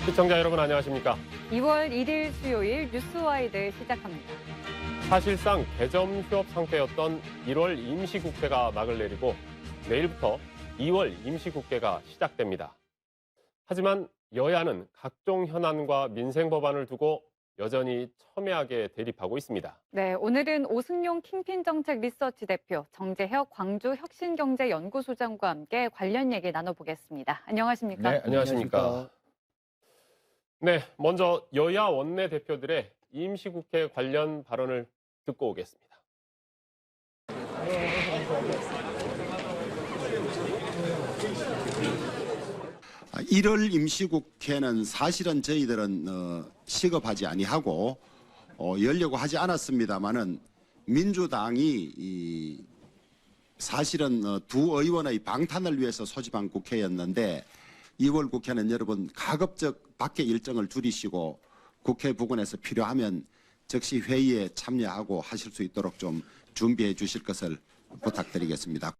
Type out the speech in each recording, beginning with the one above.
시청자 여러분 안녕하십니까? 2월 1일 수요일 뉴스와이드 시작합니다. 사실상 개점 휴업 상태였던 1월 임시국회가 막을 내리고 내일부터 2월 임시국회가 시작됩니다. 하지만 여야는 각종 현안과 민생 법안을 두고 여전히 첨예하게 대립하고 있습니다. 네, 오늘은 오승용 킹핀 정책 리서치 대표, 정재혁 광주혁신경제연구소장과 함께 관련 얘기 나눠보겠습니다. 안녕하십니까? 네, 안녕하십니까? 네, 먼저 여야 원내대표들의 임시국회 관련 발언을 듣고 오겠습니다. 1월 임시국회는 사실은 저희들은 시급하지 아니하고 열려고 하지 않았습니다만은 민주당이 사실은 두 의원의 방탄을 위해서 소집한 국회였는데 2월 국회는 여러분 가급적 밖의 일정을 줄이시고 국회 부근에서 필요하면 즉시 회의에 참여하고 하실 수 있도록 좀 준비해 주실 것을 부탁드리겠습니다.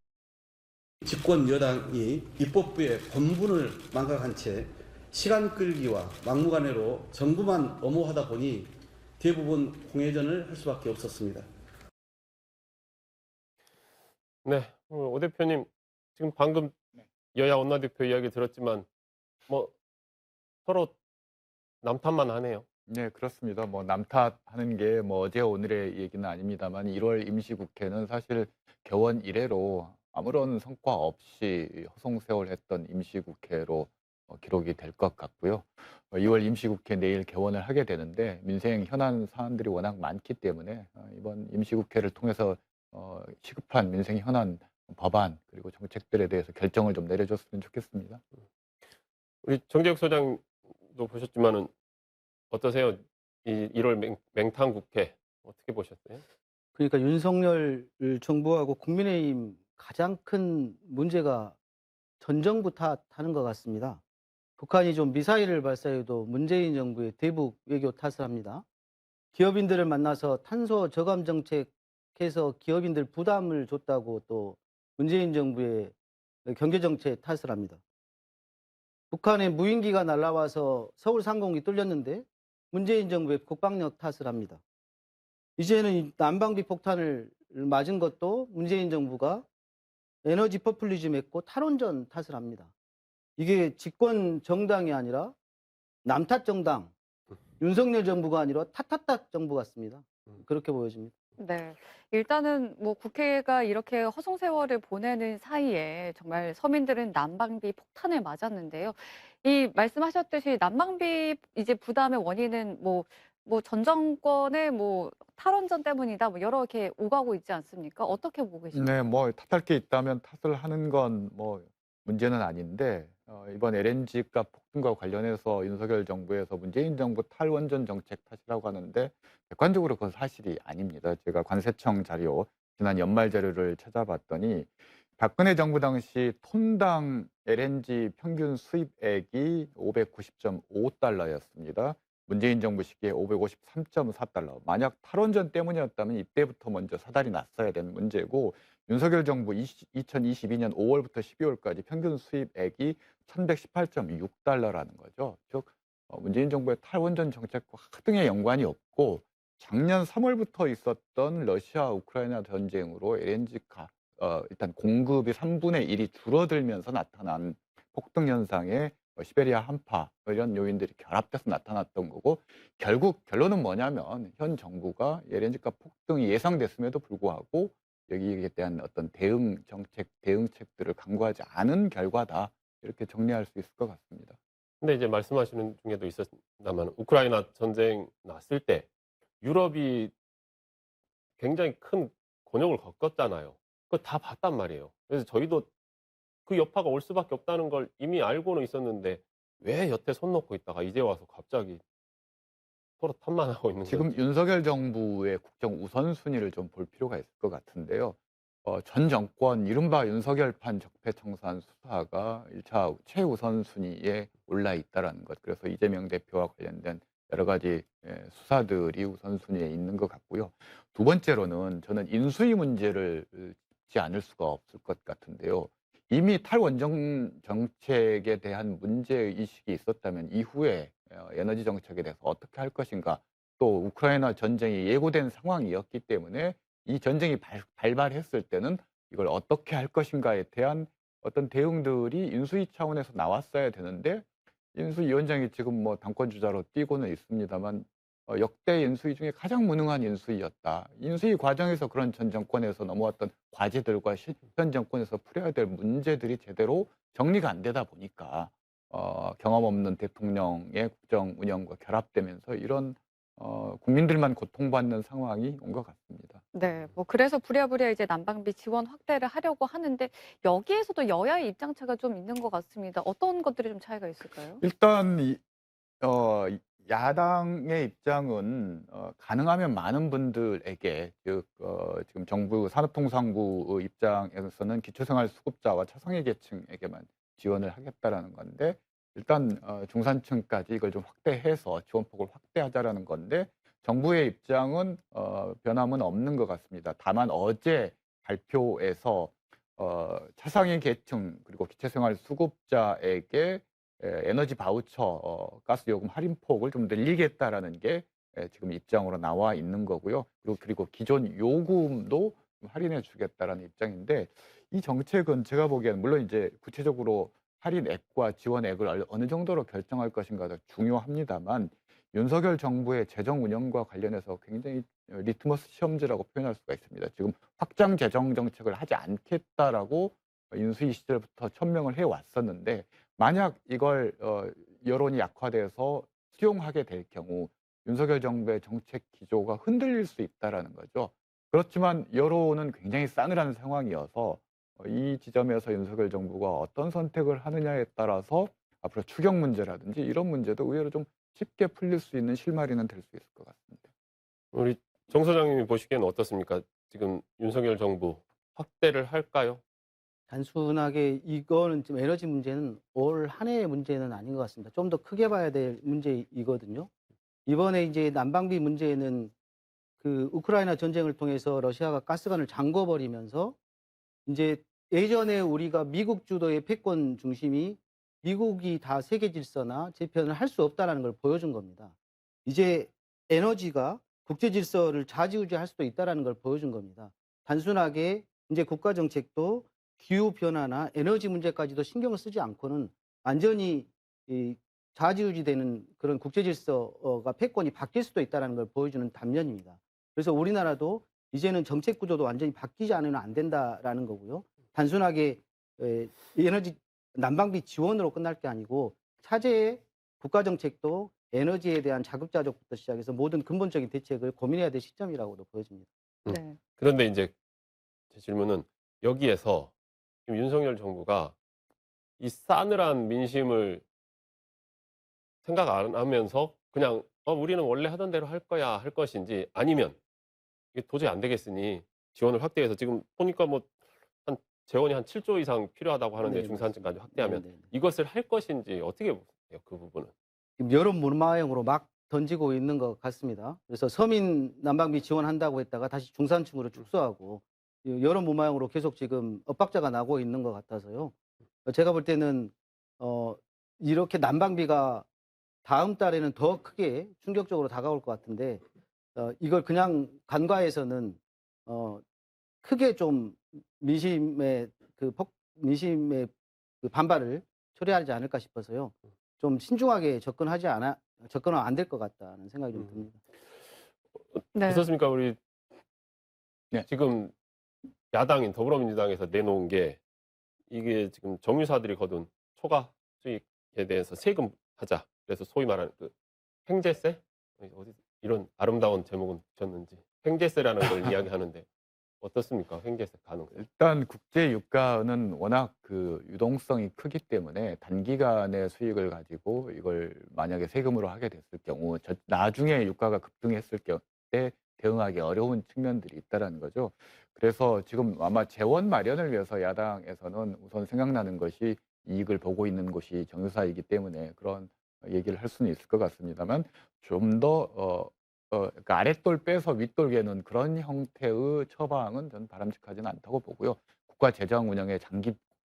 집권 여당이 입법부의 본분을 망각한 채 시간 끌기와 막무가내로 정부만 엄호하다 보니 대부분 공회전을 할 수밖에 없었습니다. 네, 오 대표님 지금 방금 여야 원내대표 이야기 들었지만 뭐 서로 남탓만 하네요. 네, 그렇습니다. 뭐 남탓하는 게 뭐 어제 오늘의 얘기는 아닙니다만 1월 임시국회는 사실 개원 이래로 아무런 성과 없이 허송세월했던 임시국회로 기록이 될 것 같고요. 2월 임시국회 내일 개원을 하게 되는데 민생 현안 사안들이 워낙 많기 때문에 이번 임시국회를 통해서 시급한 민생 현안 법안 그리고 정책들에 대해서 결정을 좀 내려줬으면 좋겠습니다. 우리 정재혁 소장도 보셨지만은 어떠세요? 이 1월 맹탕 국회 어떻게 보셨어요? 그러니까 윤석열 정부하고 국민의힘 가장 큰 문제가 전 정부 탓하는 것 같습니다. 북한이 좀 미사일을 발사해도 문재인 정부의 대북 외교 탓을 합니다. 기업인들을 만나서 탄소 저감 정책해서 기업인들 부담을 줬다고 또 문재인 정부의 경제 정책 탓을 합니다. 북한의 무인기가 날아와서 서울 상공이 뚫렸는데 문재인 정부의 국방력 탓을 합니다. 이제는 난방비 폭탄을 맞은 것도 문재인 정부가 에너지 포퓰리즘 했고 탈원전 탓을 합니다. 이게 집권 정당이 아니라 남탓 정당, 윤석열 정부가 아니라 탓탓탓 정부 같습니다. 그렇게 보여집니다. 네, 일단은 뭐 국회가 이렇게 허송세월을 보내는 사이에 정말 서민들은 난방비 폭탄을 맞았는데요. 이 말씀하셨듯이 난방비 이제 부담의 원인은 뭐 전 정권의 뭐 탈원전 때문이다 뭐 여러 이렇게 오가고 있지 않습니까? 어떻게 보고 계십니까? 네, 뭐 탓할 게 있다면 탓을 하는 건 뭐 문제는 아닌데 이번 LNG 값 폭등과 관련해서 윤석열 정부에서 문재인 정부 탈원전 정책 탓이라고 하는데 객관적으로 그건 사실이 아닙니다. 제가 관세청 자료, 지난 연말 자료를 찾아봤더니 박근혜 정부 당시 톤당 LNG 평균 수입액이 590.5달러였습니다. 문재인 정부 시기에 553.4달러. 만약 탈원전 때문이었다면 이때부터 먼저 사달이 났어야 되는 문제고 윤석열 정부 2022년 5월부터 12월까지 평균 수입액이 1118.6달러라는 거죠. 즉 문재인 정부의 탈원전 정책과 하등의 연관이 없고 작년 3월부터 있었던 러시아 우크라이나 전쟁으로 LNG가 일단 공급이 3분의 1이 줄어들면서 나타난 폭등 현상에 시베리아 한파 이런 요인들이 결합돼서 나타났던 거고 결국 결론은 뭐냐면 현 정부가 LNG값 폭등이 예상됐음에도 불구하고 여기에 대한 어떤 대응 정책, 대응책들을 강구하지 않은 결과다 이렇게 정리할 수 있을 것 같습니다. 근데 이제 말씀하시는 중에도 있었다만 우크라이나 전쟁 났을 때 유럽이 굉장히 큰 곤욕을 겪었잖아요. 그거 다 봤단 말이에요. 그래서 저희도 그 여파가 올 수밖에 없다는 걸 이미 알고는 있었는데 왜 여태 손 놓고 있다가 이제 와서 갑자기 서로 탓만 하고 있는 지금 건지. 윤석열 정부의 국정 우선순위를 좀 볼 필요가 있을 것 같은데요. 전 정권 이른바 윤석열판 적폐청산 수사가 1차 최우선 순위에 올라 있다라는 것. 그래서 이재명 대표와 관련된 여러 가지 수사들이 우선순위에 있는 것 같고요. 두 번째로는 저는 인수위 문제를 짚지 않을 수가 없을 것 같은데요. 이미 탈원전 정책에 대한 문제의식이 있었다면 이후에 에너지 정책에 대해서 어떻게 할 것인가, 또 우크라이나 전쟁이 예고된 상황이었기 때문에 이 전쟁이 발발했을 때는 이걸 어떻게 할 것인가에 대한 어떤 대응들이 인수위 차원에서 나왔어야 되는데, 인수위원장이 지금 뭐 당권 주자로 뛰고는 있습니다만 역대 인수위 중에 가장 무능한 인수위였다. 인수위 과정에서 그런 전 정권에서 넘어왔던 과제들과 현 정권에서 풀어야 될 문제들이 제대로 정리가 안 되다 보니까 경험 없는 대통령의 국정 운영과 결합되면서 이런 국민들만 고통받는 상황이 온 것 같습니다. 네, 뭐 그래서 부랴부랴 이제 난방비 지원 확대를 하려고 하는데 여기에서도 여야의 입장차가 좀 있는 것 같습니다. 어떤 것들이 좀 차이가 있을까요? 일단 야당의 입장은 가능하면 많은 분들에게, 즉 지금 정부 산업통상부 입장에서는 기초생활수급자와 차상위 계층에게만 지원을 하겠다라는 건데, 일단 중산층까지 이걸 좀 확대해서 지원폭을 확대하자라는 건데, 정부의 입장은 변함은 없는 것 같습니다. 다만 어제 발표에서 차상위 계층 그리고 기초생활수급자에게 에너지 바우처, 가스 요금 할인폭을 좀 늘리겠다라는 게 지금 입장으로 나와 있는 거고요. 그리고 기존 요금도 좀 할인해 주겠다라는 입장인데, 이 정책은 제가 보기에는 물론 이제 구체적으로 할인액과 지원액을 어느 정도로 결정할 것인가도 중요합니다만, 윤석열 정부의 재정 운영과 관련해서 굉장히 리트머스 시험지라고 표현할 수가 있습니다. 지금 확장 재정 정책을 하지 않겠다라고 인수위 시절부터 천명을 해 왔었는데, 만약 이걸 여론이 약화돼서 수용하게 될 경우 윤석열 정부의 정책 기조가 흔들릴 수 있다라는 거죠. 그렇지만 여론은 굉장히 싸늘한 상황이어서 이 지점에서 윤석열 정부가 어떤 선택을 하느냐에 따라서 앞으로 추경 문제라든지 이런 문제도 의외로 좀 쉽게 풀릴 수 있는 실마리는 될 수 있을 것 같습니다. 우리 정 소장님이 보시기에는 어떻습니까? 지금 윤석열 정부 확대를 할까요? 단순하게 이거는 지금 에너지 문제는 올 한 해의 문제는 아닌 것 같습니다. 좀 더 크게 봐야 될 문제이거든요. 이번에 이제 난방비 문제는 그 우크라이나 전쟁을 통해서 러시아가 가스관을 잠궈 버리면서 이제 예전에 우리가 미국 주도의 패권 중심이 미국이 다 세계 질서나 재편을 할 수 없다라는 걸 보여준 겁니다. 이제 에너지가 국제 질서를 좌지우지할 수도 있다라는 걸 보여준 겁니다. 단순하게 이제 국가 정책도 기후 변화나 에너지 문제까지도 신경을 쓰지 않고는 완전히 이 좌지우지되는 그런 국제 질서가 패권이 바뀔 수도 있다라는 걸 보여주는 단면입니다. 그래서 우리나라도 이제는 정책 구조도 완전히 바뀌지 않으면 안 된다라는 거고요. 단순하게 에너지 난방비 지원으로 끝날 게 아니고 차제의 국가 정책도 에너지에 대한 자급자족부터 시작해서 모든 근본적인 대책을 고민해야 될 시점이라고도 보여집니다. 네. 그런데 이제 제 질문은 여기에서 지금 윤석열 정부가 이 싸늘한 민심을 생각 안 하면서 그냥 우리는 원래 하던 대로 할 거야 할 것인지, 아니면 이게 도저히 안 되겠으니 지원을 확대해서, 지금 보니까 뭐 한 재원이 한 7조 이상 필요하다고 하는데 네, 중산층까지 맞습니다. 확대하면 네, 네. 이것을 할 것인지 어떻게 보세요? 그 부분은. 지금 여론 문마형으로 막 던지고 있는 것 같습니다. 그래서 서민 난방비 지원한다고 했다가 다시 중산층으로 축소하고 여론 문마형으로 계속 지금 엇박자가 나고 있는 것 같아서요. 제가 볼 때는 이렇게 난방비가 다음 달에는 더 크게 충격적으로 다가올 것 같은데 이걸 그냥 간과해서는 크게 좀 민심의 민심의 그 반발을 초래하지 않을까 싶어서요. 좀 신중하게 접근은 안 될 것 같다는 생각이 좀 듭니다. 네. 어떻습니까? 우리 네. 지금 야당인 더불어민주당에서 내놓은 게, 이게 지금 정유사들이 거둔 초과 수익에 대해서 세금하자. 그래서 소위 말하는 그 횡재세? 어디 이런 아름다운 제목은 붙였는지 횡재세라는 걸 이야기하는데 어떻습니까? 횡재세 가능? 일단 국제 유가는 워낙 그 유동성이 크기 때문에 단기간의 수익을 가지고 이걸 만약에 세금으로 하게 됐을 경우 나중에 유가가 급등했을 때 대응하기 어려운 측면들이 있다라는 거죠. 그래서 지금 아마 재원 마련을 위해서 야당에서는 우선 생각나는 것이 이익을 보고 있는 곳이 정유사이기 때문에 그런 얘기를 할 수는 있을 것 같습니다만, 좀 더 그러니까 아랫돌 빼서 윗돌 개는 그런 형태의 처방은 저는 바람직하지는 않다고 보고요. 국가 재정 운영의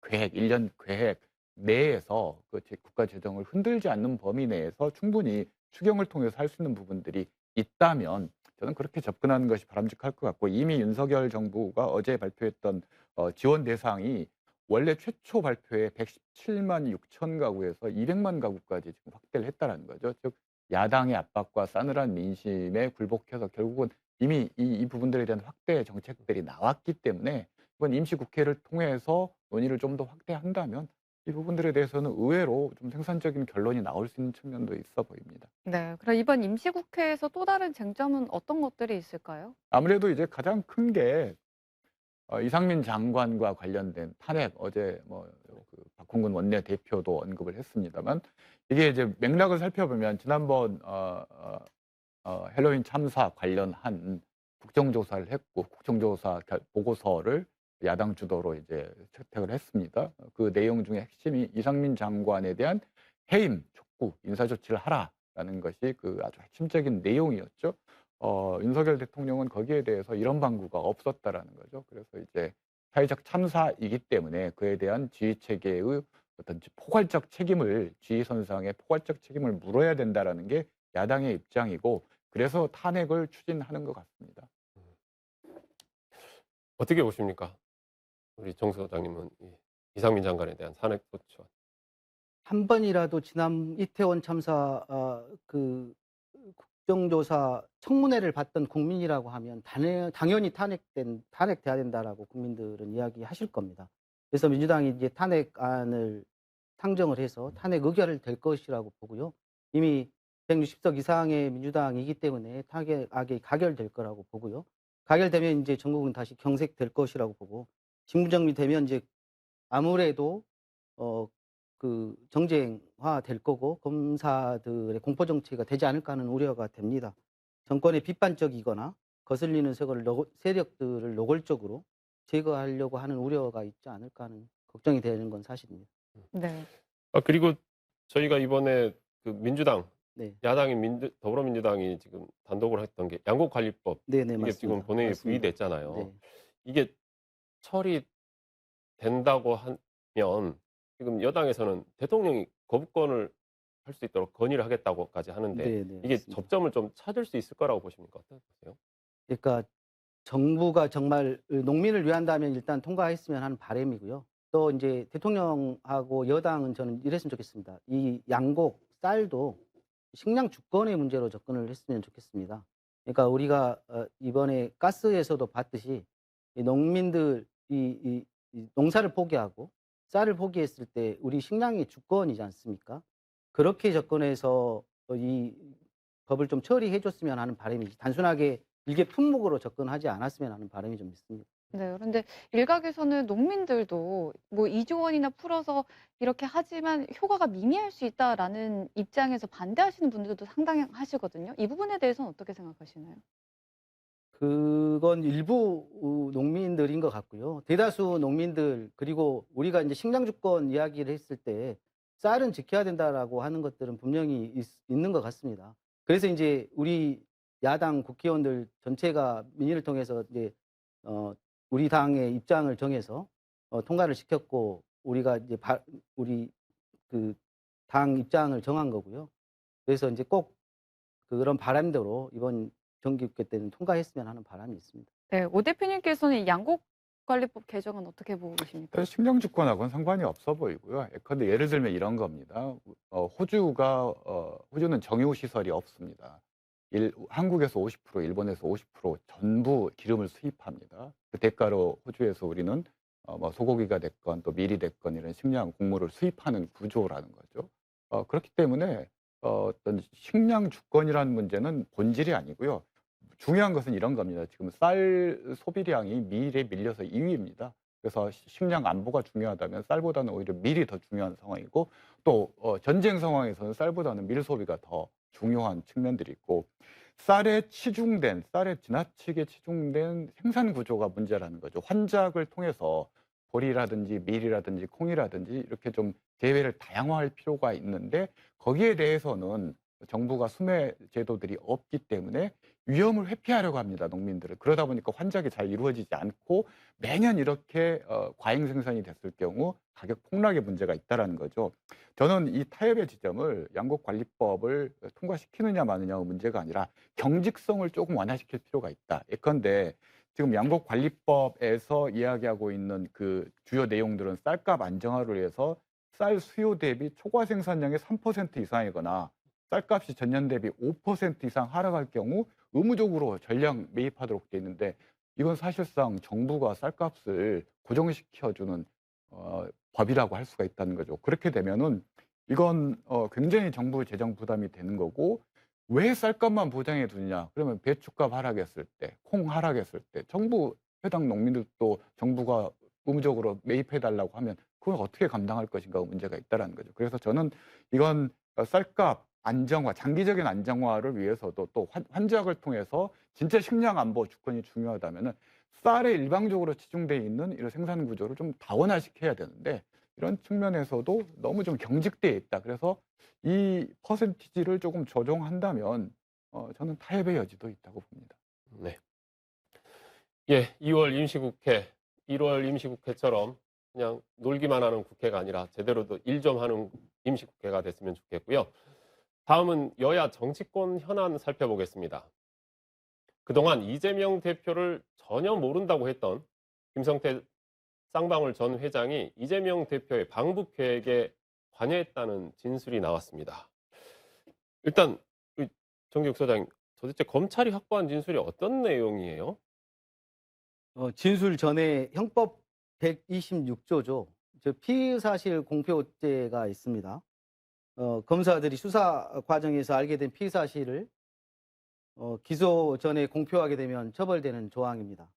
계획, 1년 계획 내에서 그 국가 재정을 흔들지 않는 범위 내에서 충분히 추경을 통해서 할 수 있는 부분들이 있다면 저는 그렇게 접근하는 것이 바람직할 것 같고, 이미 윤석열 정부가 어제 발표했던 지원 대상이 원래 최초 발표에 117만 6천 가구에서 200만 가구까지 지금 확대를 했다라는 거죠. 즉 야당의 압박과 싸늘한 민심에 굴복해서 결국은 이미 이 부분들에 대한 확대 정책들이 나왔기 때문에 이번 임시국회를 통해서 논의를 좀 더 확대한다면 이 부분들에 대해서는 의외로 좀 생산적인 결론이 나올 수 있는 측면도 있어 보입니다. 네. 그럼 이번 임시국회에서 또 다른 쟁점은 어떤 것들이 있을까요? 아무래도 이제 가장 큰 게 이상민 장관과 관련된 탄핵, 어제 박홍근 원내대표도 언급을 했습니다만, 이게 이제 맥락을 살펴보면 지난번 헬로윈 참사 관련한 국정조사를 했고, 국정조사 보고서를 야당 주도로 이제 채택을 했습니다. 그 내용 중에 핵심이 이상민 장관에 대한 해임, 촉구, 인사조치를 하라라는 것이 그 아주 핵심적인 내용이었죠. 윤석열 대통령은 거기에 대해서 이런 방구가 없었다라는 거죠. 그래서 이제 사회적 참사이기 때문에 그에 대한 지휘 체계의 어떤 포괄적 책임을, 지휘선상의 포괄적 책임을 물어야 된다라는 게 야당의 입장이고, 그래서 탄핵을 추진하는 것 같습니다. 어떻게 보십니까? 우리 정 소장님은 이상민 장관에 대한 탄핵 소추안. 한 번이라도 지난 이태원 참사 그 국정조사 청문회를 받던 국민이라고 하면 당연히 탄핵돼야 된다라고 국민들은 이야기하실 겁니다. 그래서 민주당이 이제 탄핵안을 상정을 해서 탄핵 의결을 될 것이라고 보고요. 이미 160석 이상의 민주당이기 때문에 탄핵안이 가결될 거라고 보고요. 가결되면 이제 전국은 다시 경색될 것이라고 보고, 직무정리되면 이제 아무래도 그 정쟁화 될 거고 검사들의 공포 정치가 되지 않을까 하는 우려가 됩니다. 정권의 비판적이거나 거슬리는 세력들을 노골적으로 제거하려고 하는 우려가 있지 않을까 하는 걱정이 되는 건 사실입니다. 네. 그리고 저희가 이번에 그 민주당, 네, 야당인 더불어민주당이 지금 단독으로 했던 게 양곡관리법, 네네, 이게 맞습니다. 지금 본회의에 맞습니다. 부의됐잖아요. 네. 이게 처리된다고 하면 지금 여당에서는 대통령이 거부권을 할 수 있도록 건의를 하겠다고까지 하는데, 네네, 이게 맞습니다. 접점을 좀 찾을 수 있을 거라고 보십니까? 어떠세요? 그러니까 정부가 정말 농민을 위한다면 일단 통과했으면 하는 바람이고요. 또 이제 대통령하고 여당은 저는 이랬으면 좋겠습니다. 이 양곡, 쌀도 식량 주권의 문제로 접근을 했으면 좋겠습니다. 그러니까 우리가 이번에 가스에서도 봤듯이 이 농민들 이 농사를 포기하고 쌀을 포기했을 때 우리 식량이 주권이지 않습니까? 그렇게 접근해서 이 법을 좀 처리해 줬으면 하는 바람이지, 단순하게 일개 품목으로 접근하지 않았으면 하는 바람이 좀 있습니다. 네. 그런데 일각에서는 농민들도 뭐 2조 원이나 풀어서 이렇게 하지만 효과가 미미할 수 있다라는 입장에서 반대하시는 분들도 상당하시거든요. 이 부분에 대해서는 어떻게 생각하시나요? 그건 일부 농민들인 것 같고요. 대다수 농민들, 그리고 우리가 이제 식량 주권 이야기를 했을 때 쌀은 지켜야 된다라고 하는 것들은 분명히 있는 것 같습니다. 그래서 이제 우리 야당 국회의원들 전체가 민의를 통해서 이제 우리 당의 입장을 정해서 통과를 시켰고, 우리가 이제 우리 그 당 입장을 정한 거고요. 그래서 이제 꼭 그런 바람대로 이번 정기국회 때는 통과했으면 하는 바람이 있습니다. 네. 오 대표님께서는 이 양곡관리법 개정은 어떻게 보고 계십니까? 사실 식량 주권하고는 상관이 없어 보이고요. 예컨대 예를 들면 이런 겁니다. 호주는 정유 시설이 없습니다. 한국에서 50%, 일본에서 50% 전부 기름을 수입합니다. 그 대가로 호주에서 우리는 소고기가 됐건 또 밀이 됐건 이런 식량 곡물을 수입하는 구조라는 거죠. 그렇기 때문에 어떤 식량 주권이라는 문제는 본질이 아니고요. 중요한 것은 이런 겁니다. 지금 쌀 소비량이 밀에 밀려서 2위입니다. 그래서 식량 안보가 중요하다면 쌀보다는 오히려 밀이 더 중요한 상황이고, 또 전쟁 상황에서는 쌀보다는 밀 소비가 더 중요한 측면들이 있고, 쌀에 지나치게 치중된 생산 구조가 문제라는 거죠. 환작을 통해서 보리라든지 밀이라든지 콩이라든지 이렇게 좀 재배를 다양화할 필요가 있는데, 거기에 대해서는 정부가 수매 제도들이 없기 때문에 위험을 회피하려고 합니다, 농민들은. 그러다 보니까 환작이 잘 이루어지지 않고 매년 이렇게 과잉 생산이 됐을 경우 가격 폭락의 문제가 있다라는 거죠. 저는 이 타협의 지점을 양곡관리법을 통과시키느냐 마느냐의 문제가 아니라 경직성을 조금 완화시킬 필요가 있다. 예컨대 지금 양곡관리법에서 이야기하고 있는 그 주요 내용들은 쌀값 안정화를 위해서 쌀 수요 대비 초과 생산량의 3% 이상이거나 쌀값이 전년 대비 5% 이상 하락할 경우 의무적으로 전량 매입하도록 돼 있는데, 이건 사실상 정부가 쌀값을 고정시켜주는 법이라고 할 수가 있다는 거죠. 그렇게 되면은 이건 굉장히 정부 재정 부담이 되는 거고, 왜 쌀값만 보장해 두느냐? 그러면 배추값 하락했을 때, 콩 하락했을 때 정부 해당 농민들도 정부가 의무적으로 매입해 달라고 하면 그걸 어떻게 감당할 것인가 문제가 있다라는 거죠. 그래서 저는 이건 쌀값 안정화, 장기적인 안정화를 위해서도 또 환작을 통해서 진짜 식량 안보 주권이 중요하다면은 쌀에 일방적으로 치중돼 있는 이런 생산 구조를 좀 다원화시켜야 되는데, 이런 측면에서도 너무 좀 경직돼 있다. 그래서 이 퍼센티지를 조금 조정한다면 저는 타협의 여지도 있다고 봅니다. 네. 예, 2월 임시국회, 1월 임시국회처럼 그냥 놀기만 하는 국회가 아니라 제대로도 일 좀 하는 임시국회가 됐으면 좋겠고요. 다음은 여야 정치권 현안 살펴보겠습니다. 그동안 이재명 대표를 전혀 모른다고 했던 김성태 쌍방울 전 회장이 이재명 대표의 방북 계획에 관여했다는 진술이 나왔습니다. 일단 정기욱 소장님, 도대체 검찰이 확보한 진술이 어떤 내용이에요? 진술 전에 형법 126조죠. 저 피의사실 공표죄가 있습니다. 검사들이 수사 과정에서 알게 된 피의사실을 기소 전에 공표하게 되면 처벌되는 조항입니다.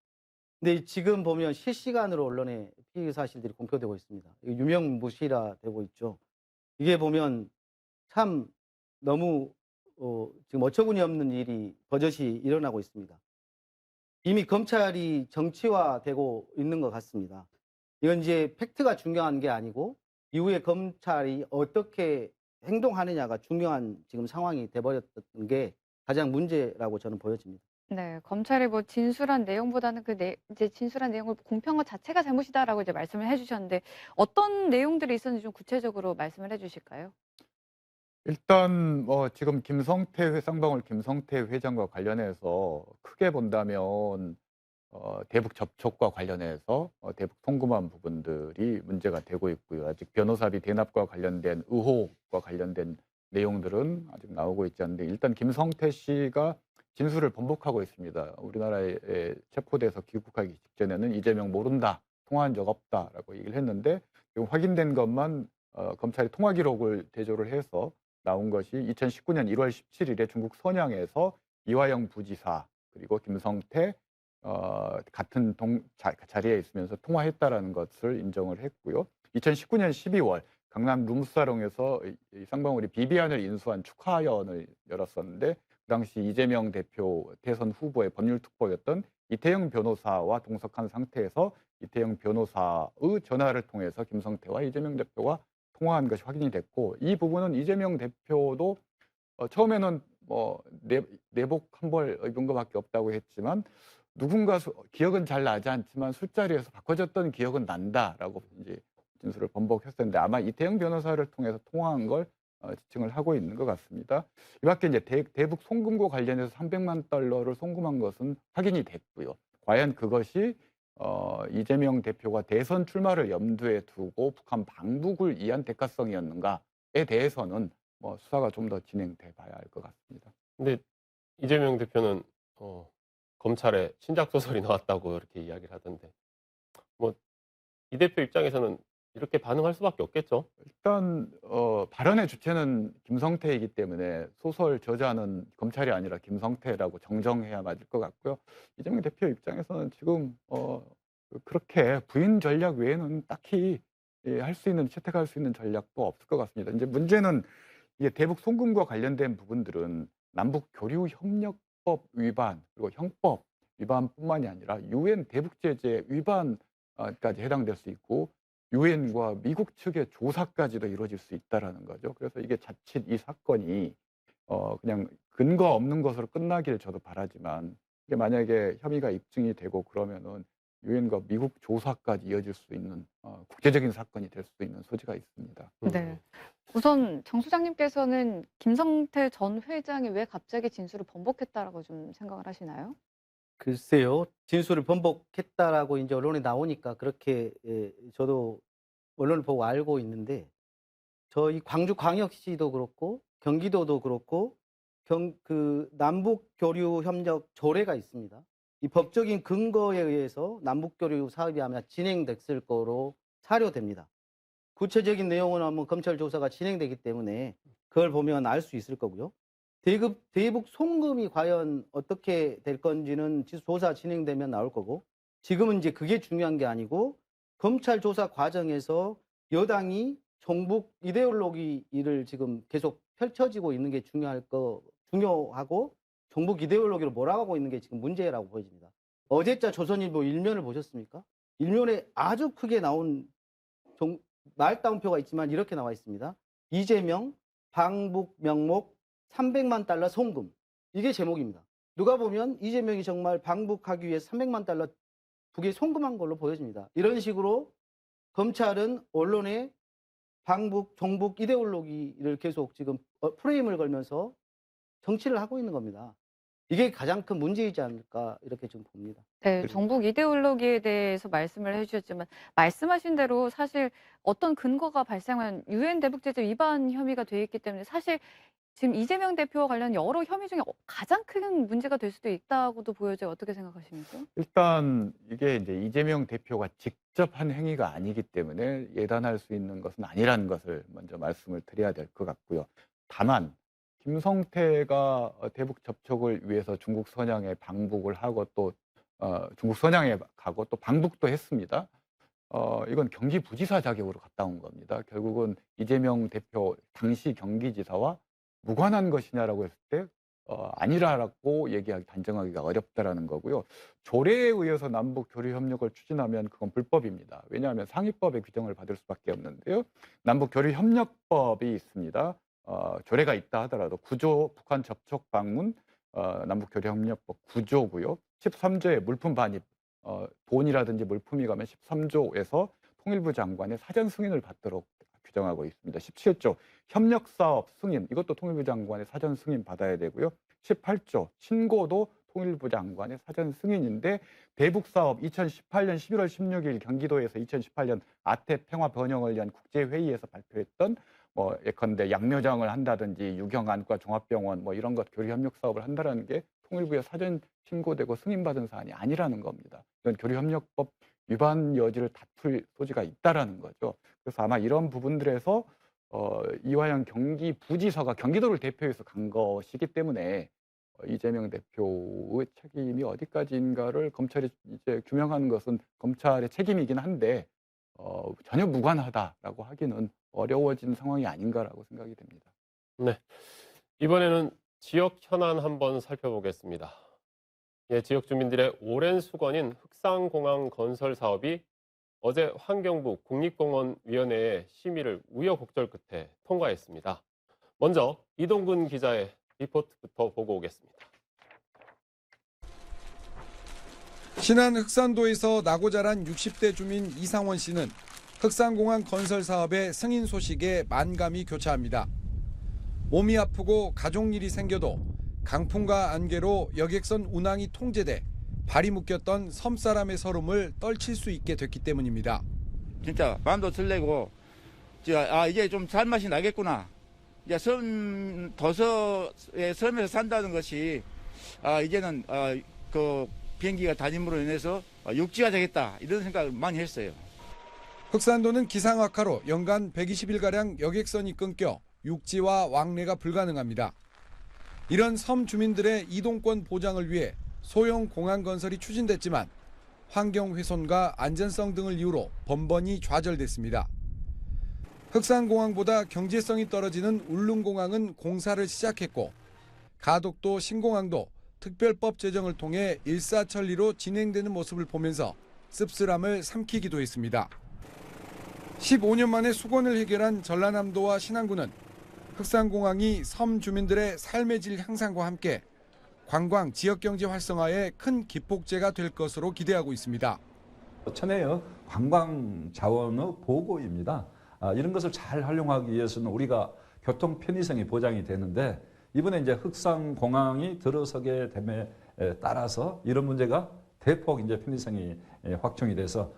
근데 지금 보면 실시간으로 언론에 피의사실들이 공표되고 있습니다. 이거 유명무실화 되고 있죠. 이게 보면 참 너무 지금 어처구니 없는 일이 버젓이 일어나고 있습니다. 이미 검찰이 정치화되고 있는 것 같습니다. 이건 이제 팩트가 중요한 게 아니고 이후에 검찰이 어떻게 행동하느냐가 중요한 지금 상황이 돼버렸던 게 가장 문제라고 저는 보여집니다. 네, 검찰이 뭐 진술한 내용보다는 이제 진술한 내용을 공표한 것 자체가 잘못이다라고 이제 말씀을 해주셨는데 어떤 내용들이 있었는지 좀 구체적으로 말씀을 해주실까요? 일단 지금 쌍방울 김성태 회장과 관련해서 크게 본다면 대북 접촉과 관련해서 대북 송금한 부분들이 문제가 되고 있고요. 아직 변호사비 대납과 관련된 의혹과 관련된 내용들은 아직 나오고 있지 않는데, 일단 김성태 씨가 진술을 번복하고 있습니다. 우리나라에 체포돼서 귀국하기 직전에는 이재명 모른다, 통화한 적 없다라고 얘기를 했는데, 지금 확인된 것만 검찰이 통화 기록을 대조를 해서 나온 것이 2019년 1월 17일에 중국 선양에서 이화영 부지사 그리고 김성태 같은 자리에 있으면서 통화했다라는 것을 인정을 했고요. 2019년 12월 강남 룸사롱에서 이 쌍방울이 비비안을 인수한 축하연을 열었었는데, 그 당시 이재명 대표 대선 후보의 법률특보였던 이태영 변호사와 동석한 상태에서 이태영 변호사의 전화를 통해서 김성태와 이재명 대표가 통화한 것이 확인이 됐고, 이 부분은 이재명 대표도 처음에는 내복 한 벌 입은 것밖에 없다고 했지만, 누군가 기억은 잘 나지 않지만 술자리에서 바꿔줬던 기억은 난다라고 이제 진술을 번복했었는데, 아마 이태영 변호사를 통해서 통화한 걸 지칭을 하고 있는 것 같습니다. 이 밖에 이제 대북 송금과 관련해서 300만 달러를 송금한 것은 확인이 됐고요. 과연 그것이 이재명 대표가 대선 출마를 염두에 두고 북한 방북을 위한 대가성이었는가에 대해서는 수사가 좀 더 진행돼 봐야 할 것 같습니다. 근데 이재명 대표는 검찰에 신작 소설이 나왔다고 이렇게 이야기를 하던데, 뭐 이 대표 입장에서는 이렇게 반응할 수밖에 없겠죠. 일단 발언의 주체는 김성태이기 때문에 소설 저자는 검찰이 아니라 김성태라고 정정해야 맞을 것 같고요. 이재명 대표 입장에서는 지금 그렇게 부인 전략 외에는 딱히 채택할 수 있는 전략도 없을 것 같습니다. 이제 문제는 이게 대북 송금과 관련된 부분들은 남북 교류 협력법 위반 그리고 형법 위반뿐만이 아니라 유엔 대북 제재 위반까지 해당될 수 있고, 유엔과 미국 측의 조사까지도 이루어질 수 있다라는 거죠. 그래서 이게 자칫 이 사건이 그냥 근거 없는 것으로 끝나기를 저도 바라지만 이게 만약에 혐의가 입증이 되고 그러면은 유엔과 미국 조사까지 이어질 수 있는 국제적인 사건이 될 수 있는 소지가 있습니다. 네. 우선 정 소장님께서는 김성태 전 회장이 왜 갑자기 진술을 번복했다라고 좀 생각을 하시나요? 글쎄요. 진술을 번복했다라고 이제 언론에 나오니까 그렇게 저도 언론을 보고 알고 있는데 저희 광주광역시도 그렇고 경기도도 그렇고 그 남북교류협력 조례가 있습니다. 이 법적인 근거에 의해서 남북교류 사업이 아마 진행됐을 거로 사료됩니다. 구체적인 내용은 한번 검찰 조사가 진행되기 때문에 그걸 보면 알 수 있을 거고요. 대북 송금이 과연 어떻게 될 건지는 조사 진행되면 나올 거고 지금은 이제 그게 중요한 게 아니고 검찰 조사 과정에서 여당이 종북 이데올로기를 지금 계속 펼쳐지고 있는 게 중요하고 종북 이데올로기로 몰아가고 있는 게 지금 문제라고 보여집니다. 어제자 조선일보 일면을 보셨습니까? 일면에 아주 크게 나온 말다운표가 있지만 이렇게 나와 있습니다. 이재명 방북 명목 300만 달러 송금. 이게 제목입니다. 누가 보면 이재명이 정말 방북하기 위해서 300만 달러 북에 송금한 걸로 보여집니다. 이런 식으로 검찰은 언론에 방북, 종북 이데올로기를 계속 지금 프레임을 걸면서 정치를 하고 있는 겁니다. 이게 가장 큰 문제이지 않을까 이렇게 좀 봅니다. 네, 정북 이데올로기에 대해서 말씀을 해주셨지만 말씀하신 대로 사실 어떤 근거가 발생한 유엔 대북제재 위반 혐의가 돼 있기 때문에 사실 지금 이재명 대표와 관련 여러 혐의 중에 가장 큰 문제가 될 수도 있다고도 보여져요. 어떻게 생각하십니까? 일단 이게 이제 이재명 대표가 직접 한 행위가 아니기 때문에 예단할 수 있는 것은 아니라는 것을 먼저 말씀을 드려야 될 것 같고요. 다만 김성태가 대북 접촉을 위해서 중국 선양에 방북을 하고 또 중국 선양에 가고 또 방북도 했습니다. 이건 경기부지사 자격으로 갔다 온 겁니다. 결국은 이재명 대표 당시 경기지사와 무관한 것이냐라고 했을 때 아니라고 얘기하기 단정하기가 어렵다라는 거고요. 조례에 의해서 남북 교류 협력을 추진하면 그건 불법입니다. 왜냐하면 상위법의 규정을 받을 수밖에 없는데요. 남북 교류 협력법이 있습니다. 조례가 있다 하더라도 9조 북한 접촉 방문 남북 교류 협력법 9조고요. 13조의 물품 반입 돈이라든지 물품이 가면 13조에서 통일부 장관의 사전 승인을 받도록 규정하고 있습니다. 17조 협력사업 승인 이것도 통일부 장관의 사전 승인 받아야 되고요. 18조 신고도 통일부 장관의 사전 승인인데 대북사업 2018년 11월 16일 경기도에서 2018년 아태 평화 번영을 위한 국제회의에서 발표했던 예컨대 양묘장을 한다든지 유경안과 종합병원 이런 것 교류 협력 사업을 한다는 게 통일부에 사전 신고되고 승인받은 사안이 아니라는 겁니다. 이건 교류 협력법 위반 여지를 다툴 소지가 있다라는 거죠. 그래서 아마 이런 부분들에서 이화영 경기부지사가 경기도를 대표해서 간 것이기 때문에 이재명 대표의 책임이 어디까지인가를 검찰이 이제 규명하는 것은 검찰의 책임이긴 한데 전혀 무관하다라고 하기는 어려워진 상황이 아닌가라고 생각이 됩니다. 네, 이번에는 지역 현안 한번 살펴보겠습니다. 예, 지역 주민들의 오랜 수건인 흑산공항 건설 사업이 어제 환경부 국립공원위원회의 심의를 우여곡절 끝에 통과했습니다. 먼저 이동근 기자의 리포트부터 보고 오겠습니다. 신안 흑산도에서 나고 자란 60대 주민 이상원 씨는 흑산공항 건설 사업의 승인 소식에 만감이 교차합니다. 몸이 아프고 가족일이 생겨도 강풍과 안개로 여객선 운항이 통제돼 발이 묶였던 섬사람의 서름을 떨칠 수 있게 됐기 때문입니다. 진짜 마음도 설레고 이제 좀 살맛이 나겠구나. 이제 도서의 섬에서 산다는 것이 이제는 그 비행기가 다짐으로 인해서 육지가 되겠다 이런 생각을 많이 했어요. 흑산도는 기상 악화로 연간 120일가량 여객선이 끊겨 육지와 왕래가 불가능합니다. 이런 섬 주민들의 이동권 보장을 위해 소형 공항 건설이 추진됐지만 환경 훼손과 안전성 등을 이유로 번번이 좌절됐습니다. 흑산공항보다 경제성이 떨어지는 울릉공항은 공사를 시작했고 가덕도 신공항도 특별법 제정을 통해 일사천리로 진행되는 모습을 보면서 씁쓸함을 삼키기도 했습니다. 15년 만에 수건을 해결한 전라남도와 신안군은 흑산공항이 섬 주민들의 삶의 질 향상과 함께 관광, 지역경제 활성화에 큰 기폭제가 될 것으로 기대하고 있습니다. 천혜의 관광 자원의 보고입니다. 이런 것을 잘 활용하기 위해서는 우리가 교통 편의성이 보장이 되는데 이번에 이제 흑산공항이 들어서게 됨에 따라서 이런 문제가 대폭 이제 편의성이 확충이 돼서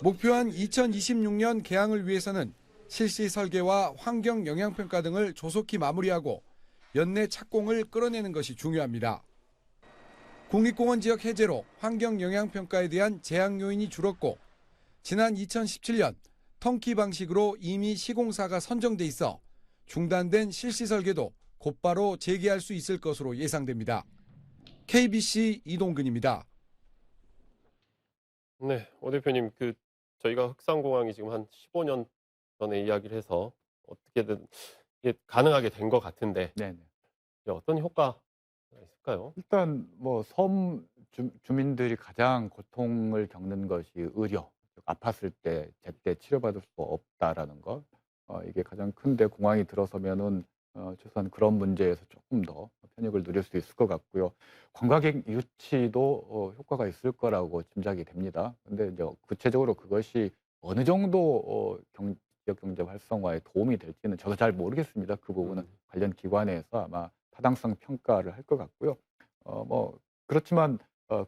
목표한 2026년 개항을 위해서는 실시 설계와 환경 영향평가 등을 조속히 마무리하고 연내 착공을 끌어내는 것이 중요합니다. 국립공원 지역 해제로 환경 영향평가에 대한 제약 요인이 줄었고 지난 2017년 턴키 방식으로 이미 시공사가 선정돼 있어 중단된 실시 설계도 곧바로 재개할 수 있을 것으로 예상됩니다. KBC 이동근입니다. 네, 오 대표님, 저희가 흑산공항이 지금 한 15년 전에 이야기를 해서 어떻게든 이게 가능하게 된 것 같은데 네네. 이제 어떤 효과가 있을까요? 일단 뭐 섬 주민들이 가장 고통을 겪는 것이 의료, 즉 아팠을 때 제때 치료받을 수 없다라는 것. 이게 가장 큰데 공항이 들어서면은 최소한 그런 문제에서 조금 더 편익을 누릴 수 있을 것 같고요. 관광객 유치도 효과가 있을 거라고 짐작이 됩니다. 근데 이제 구체적으로 그것이 어느 정도 지역 경제 활성화에 도움이 될지는 저도 잘 모르겠습니다. 그 부분은 관련 기관에서 아마 타당성 평가를 할 것 같고요. 뭐 그렇지만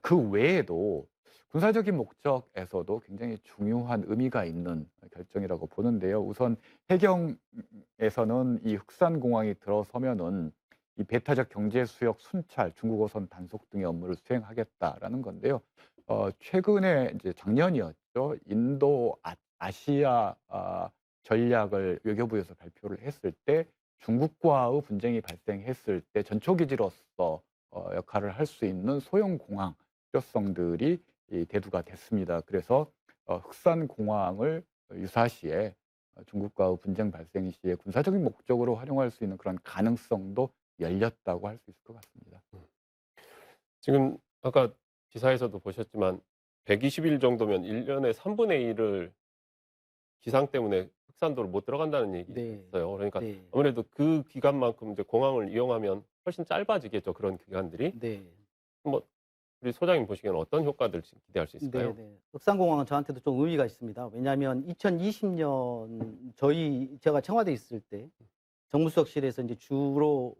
그 외에도 군사적인 목적에서도 굉장히 중요한 의미가 있는 결정이라고 보는데요. 우선 해경에서는 이 흑산공항이 들어서면은 이 배타적 경제 수역 순찰, 중국어선 단속 등의 업무를 수행하겠다라는 건데요. 최근에 이제 작년이었죠. 인도 아시아 전략을 외교부에서 발표를 했을 때 중국과의 분쟁이 발생했을 때 전초기지로서 역할을 할 수 있는 소형 공항 필요성들이 대두가 됐습니다. 그래서 흑산공항을 유사시에 중국과의 분쟁 발생 시에 군사적인 목적으로 활용할 수 있는 그런 가능성도 열렸다고 할 수 있을 것 같습니다. 지금 아까 기사에서도 보셨지만 120일 정도면 1년에 3분의 1을 기상 때문에 흑산도로 못 들어간다는 얘기 네. 있어요. 그러니까 네. 아무래도 그 기간만큼 이제 공항을 이용하면 훨씬 짧아지겠죠. 그런 기간들이. 네. 뭐 우리 소장님 보시기에는 어떤 효과들 기대할 수 있을까요? 네. 흑산공항은 저한테도 좀 의미가 있습니다. 왜냐하면 2020년 제가 청와대에 있을 때 정무수석실에서 이제 주로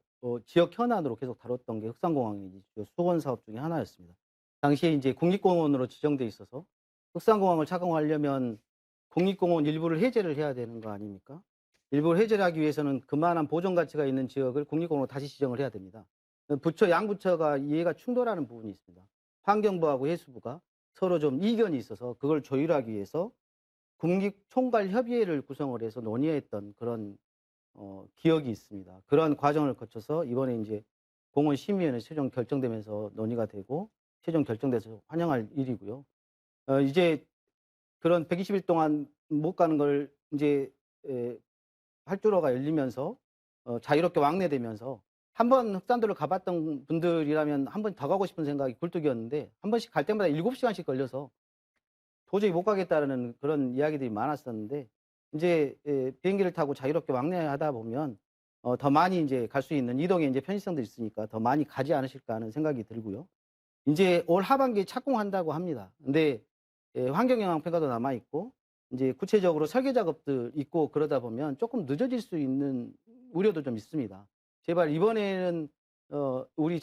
지역 현안으로 계속 다뤘던 게 흑산공항이 수건 사업 중에 하나였습니다. 당시에 이제 국립공원으로 지정돼 있어서 흑산공항을 착공하려면 국립공원 일부를 해제를 해야 되는 거 아닙니까? 일부를 해제를 하기 위해서는 그만한 보존 가치가 있는 지역을 국립공원으로 다시 지정을 해야 됩니다. 양부처가 이해가 충돌하는 부분이 있습니다. 환경부하고 해수부가 서로 좀 이견이 있어서 그걸 조율하기 위해서 국립총괄협의회를 구성을 해서 논의했던 그런 기억이 있습니다. 그런 과정을 거쳐서 이번에 이제 공원심의위원회 최종 결정되면서 논의가 되고 최종 결정돼서 환영할 일이고요. 이제 그런 120일 동안 못 가는 걸 이제 활주로가 열리면서 자유롭게 왕래되면서 한 번 흑산도를 가봤던 분들이라면 한 번 더 가고 싶은 생각이 굴뚝이었는데 한 번씩 갈 때마다 7시간씩 걸려서 도저히 못 가겠다는 그런 이야기들이 많았었는데 이제 비행기를 타고 자유롭게 왕래하다 보면 더 많이 이제 갈 수 있는 이동에 이제 편의성도 있으니까 더 많이 가지 않으실까 하는 생각이 들고요. 이제 올 하반기에 착공한다고 합니다. 근데 환경영향평가도 남아 있고 이제 구체적으로 설계 작업들 있고 그러다 보면 조금 늦어질 수 있는 우려도 좀 있습니다. 제발 이번에는 우리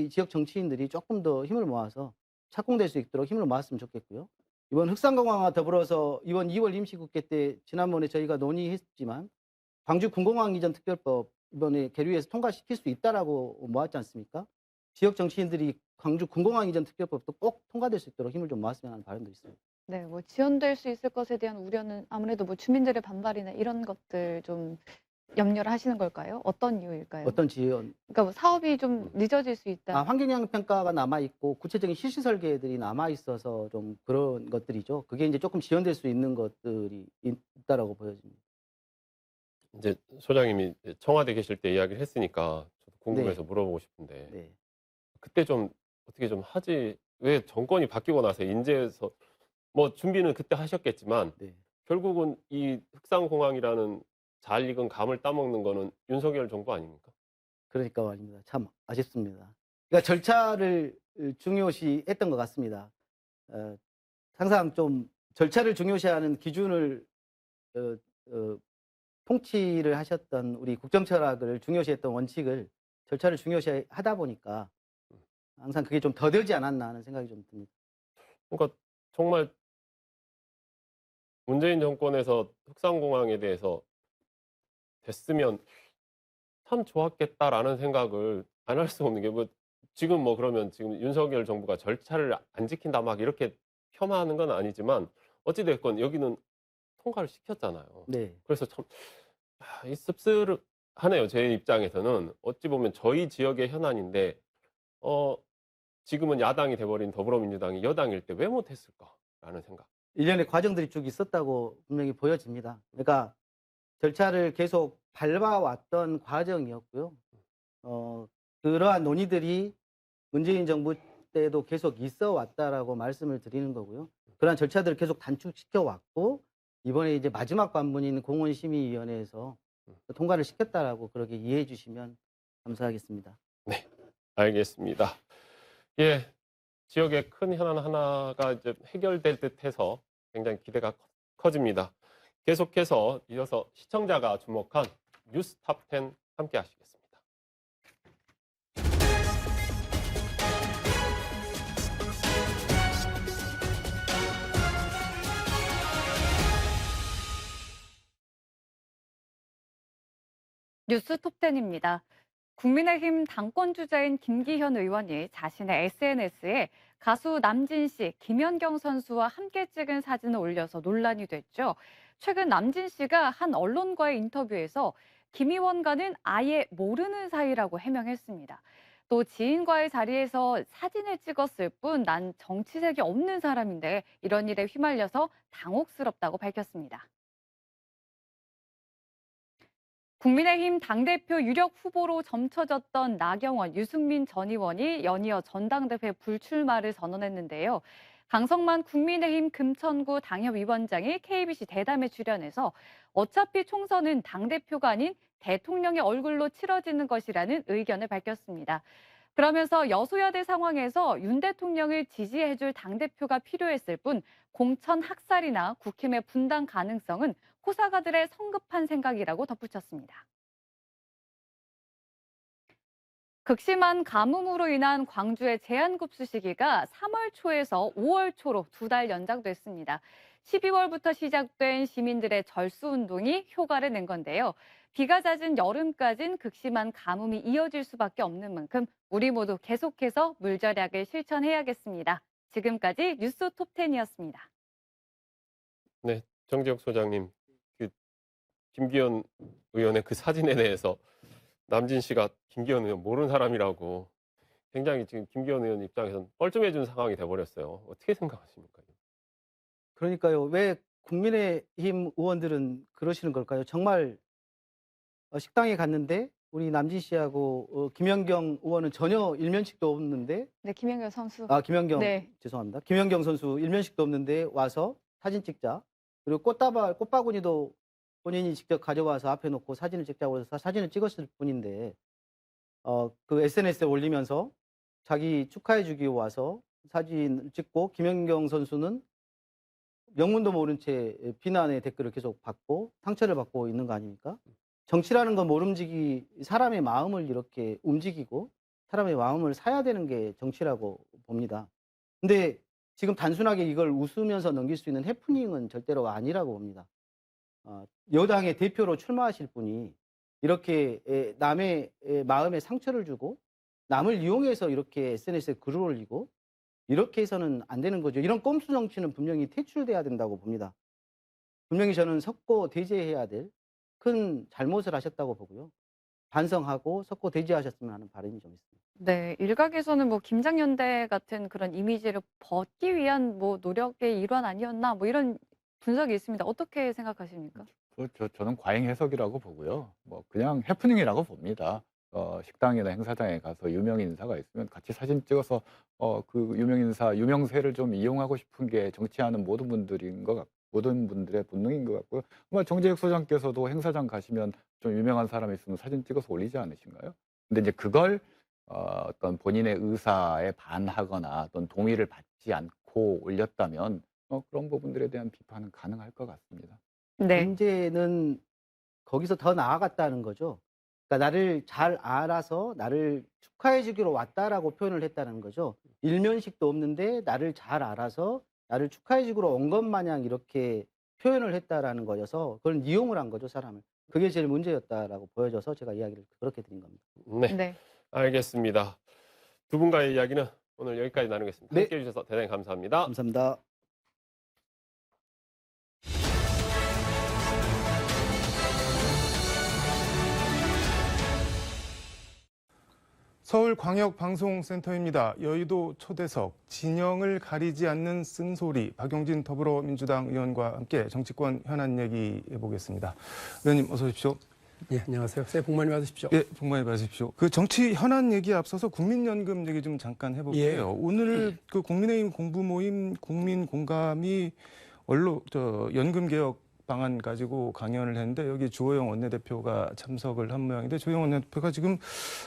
지역 정치인들이 조금 더 힘을 모아서 착공될 수 있도록 힘을 모았으면 좋겠고요. 이번 흑산공항과 더불어서 이번 2월 임시국회 때 지난번에 저희가 논의했지만 광주 군공항 이전 특별법 이번에 계류해서 통과시킬 수 있다라고 모았지 않습니까? 지역 정치인들이 광주 군공항 이전 특별법도 꼭 통과될 수 있도록 힘을 좀 모았으면 하는 바람도 있습니다. 네, 뭐 지연될 수 있을 것에 대한 우려는 아무래도 뭐 주민들의 반발이나 이런 것들 좀 염려를 하시는 걸까요? 어떤 이유일까요? 어떤 지연? 그러니까 뭐 사업이 좀 늦어질 수 있다. 환경영향평가가 남아 있고 구체적인 실시 설계들이 남아 있어서 좀 그런 것들이죠. 그게 이제 조금 지연될 수 있는 것들이 있다라고 보여집니다. 이제 소장님이 청와대 계실 때 이야기를 했으니까 저도 궁금해서 물어보고 싶은데 네. 그때 좀 어떻게 좀 하지 왜 정권이 바뀌고 나서 인제에서 뭐 준비는 그때 하셨겠지만 네. 결국은 이 흑산공항이라는 잘 익은 감을 따먹는 거는 윤석열 정부 아닙니까? 그러니까 말입니다. 참 아쉽습니다. 그러니까 절차를 중요시했던 것 같습니다. 어, 항상 좀 절차를 중요시하는 기준을 어, 어, 통치를 하셨던 우리 국정철학을 중요시했던 원칙을 절차를 중요시하다 보니까 항상 그게 좀 더뎌지 않았나 하는 생각이 좀 듭니다. 그러니까 정말 문재인 정권에서 흑산공항에 대해서 됐으면 참 좋았겠다라는 생각을 안 할 수 없는 게 뭐 지금 뭐 그러면 지금 윤석열 정부가 절차를 안 지킨다 막 이렇게 폄하하는 건 아니지만 어찌 됐건 여기는 통과를 시켰잖아요. 네. 그래서 참 이 씁쓸하네요. 제 입장에서는. 어찌 보면 저희 지역의 현안인데 지금은 야당이 돼 버린 더불어민주당이 여당일 때 왜 못 했을까라는 생각. 일련의 과정들이 쭉 있었다고 분명히 보여집니다. 그러니까 절차를 계속 밟아왔던 과정이었고요. 그러한 논의들이 문재인 정부 때도 계속 있어 왔다라고 말씀을 드리는 거고요. 그러한 절차들을 계속 단축시켜 왔고, 이번에 이제 마지막 관문인 공원심의위원회에서 통과를 시켰다라고 그렇게 이해해 주시면 감사하겠습니다. 네, 알겠습니다. 예, 지역의 큰 현안 하나가 이제 해결될 듯해서 굉장히 기대가 커집니다. 계속해서 이어서 시청자가 주목한 뉴스 탑10 함께 하시겠습니다. 뉴스 톱10입니다. 국민의힘 당권 주자인 김기현 의원이 자신의 SNS에 가수 남진 씨, 김연경 선수와 함께 찍은 사진을 올려서 논란이 됐죠. 최근 남진 씨가 한 언론과의 인터뷰에서 김 의원과는 아예 모르는 사이라고 해명했습니다. 또 지인과의 자리에서 사진을 찍었을 뿐 난 정치색이 없는 사람인데 이런 일에 휘말려서 당혹스럽다고 밝혔습니다. 국민의힘 당대표 유력 후보로 점쳐졌던 나경원, 유승민 전 의원이 연이어 전당대회 불출마를 선언했는데요. 강성만 국민의힘 금천구 당협위원장이 KBC 대담에 출연해서 어차피 총선은 당대표가 아닌 대통령의 얼굴로 치러지는 것이라는 의견을 밝혔습니다. 그러면서 여소야대 상황에서 윤 대통령을 지지해줄 당대표가 필요했을 뿐 공천 학살이나 국힘의 분당 가능성은 호사가들의 성급한 생각이라고 덧붙였습니다. 극심한 가뭄으로 인한 광주의 제한급수 시기가 3월 초에서 5월 초로 2달 연장됐습니다. 12월부터 시작된 시민들의 절수운동이 효과를 낸 건데요. 비가 잦은 여름까진 극심한 가뭄이 이어질 수밖에 없는 만큼 우리 모두 계속해서 물절약을 실천해야겠습니다. 지금까지 뉴스 톱10이었습니다. 네, 정재욱 소장님, 김기현 의원의 그 사진에 대해서 남진 씨가 김기현 의원 모르는 사람이라고 굉장히 지금 김기현 의원 입장에서는 뻘쭘해진 상황이 돼버렸어요. 어떻게 생각하십니까? 그러니까요. 왜 국민의힘 의원들은 그러시는 걸까요? 정말 식당에 갔는데 우리 남진 씨하고 김연경 의원은 전혀 일면식도 없는데, 네, 김연경 선수. 김연경, 네. 죄송합니다. 김연경 선수 일면식도 없는데 와서 사진 찍자. 그리고 꽃바구니도 본인이 직접 가져와서 앞에 놓고 사진을 찍자고 해서 사진을 찍었을 뿐인데, 그 SNS에 올리면서 자기 축하해주기 와서 사진을 찍고, 김연경 선수는 명문도 모른 채 비난의 댓글을 계속 받고 상처를 받고 있는 거 아닙니까? 정치라는 건 사람의 마음을 이렇게 움직이고 사람의 마음을 사야 되는 게 정치라고 봅니다. 근데 지금 단순하게 이걸 웃으면서 넘길 수 있는 해프닝은 절대로 아니라고 봅니다. 여당의 대표로 출마하실 분이 이렇게 남의 마음에 상처를 주고 남을 이용해서 이렇게 SNS에 글을 올리고 이렇게 해서는 안 되는 거죠. 이런 꼼수 정치는 분명히 퇴출돼야 된다고 봅니다. 분명히 저는 섞고 대제해야 될 큰 잘못을 하셨다고 보고요. 반성하고 섞고 대제하셨으면 하는 바람이 좀 있습니다. 네, 일각에서는 뭐 김장연대 같은 그런 이미지를 벗기 위한 뭐 노력의 일환 아니었나 뭐 이런 분석이 있습니다. 어떻게 생각하십니까? 저는 과잉 해석이라고 보고요. 뭐 그냥 해프닝이라고 봅니다. 식당이나 행사장에 가서 유명 인사가 있으면 같이 사진 찍어서 그 유명 인사, 유명세를 좀 이용하고 싶은 게 정치하는 모든 분들인 것 같고, 모든 분들의 본능인 것 같고요. 정말 정재익 소장께서도 행사장 가시면 좀 유명한 사람이 있으면 사진 찍어서 올리지 않으신가요? 근데 이제 그걸 어떤 본인의 의사에 반하거나 어떤 동의를 받지 않고 올렸다면 그런 부분들에 대한 비판은 가능할 것 같습니다. 네. 문제는 거기서 더 나아갔다는 거죠. 그러니까 나를 잘 알아서 나를 축하해 주기로 왔다라고 표현을 했다는 거죠. 일면식도 없는데 나를 잘 알아서 나를 축하해 주기로 온 것 마냥 이렇게 표현을 했다라는 거여서 그걸 이용을 한 거죠, 사람을. 그게 제일 문제였다라고 보여져서 제가 이야기를 그렇게 드린 겁니다. 네, 네. 알겠습니다. 두 분과의 이야기는 오늘 여기까지 나누겠습니다. 네. 함께해 주셔서 대단히 감사합니다. 감사합니다. 서울광역방송센터입니다. 여의도 초대석, 진영을 가리지 않는 쓴소리, 박용진 더불어민주당 의원과 함께 정치권 현안 얘기 해보겠습니다. 의원님 어서 오십시오. 예, 안녕하세요. 새해 복 많이 받으십시오. 예, 복 많이 받으십시오. 그 정치 현안 얘기에 앞서서 국민연금 얘기 좀 잠깐 해볼게요. 예. 오늘 그 국민의힘 공부 모임 국민공감이 연금 개혁 방안 가지고 강연을 했는데 여기 주호영 원내대표가 참석을 한 모양인데 주호영 원내대표가 지금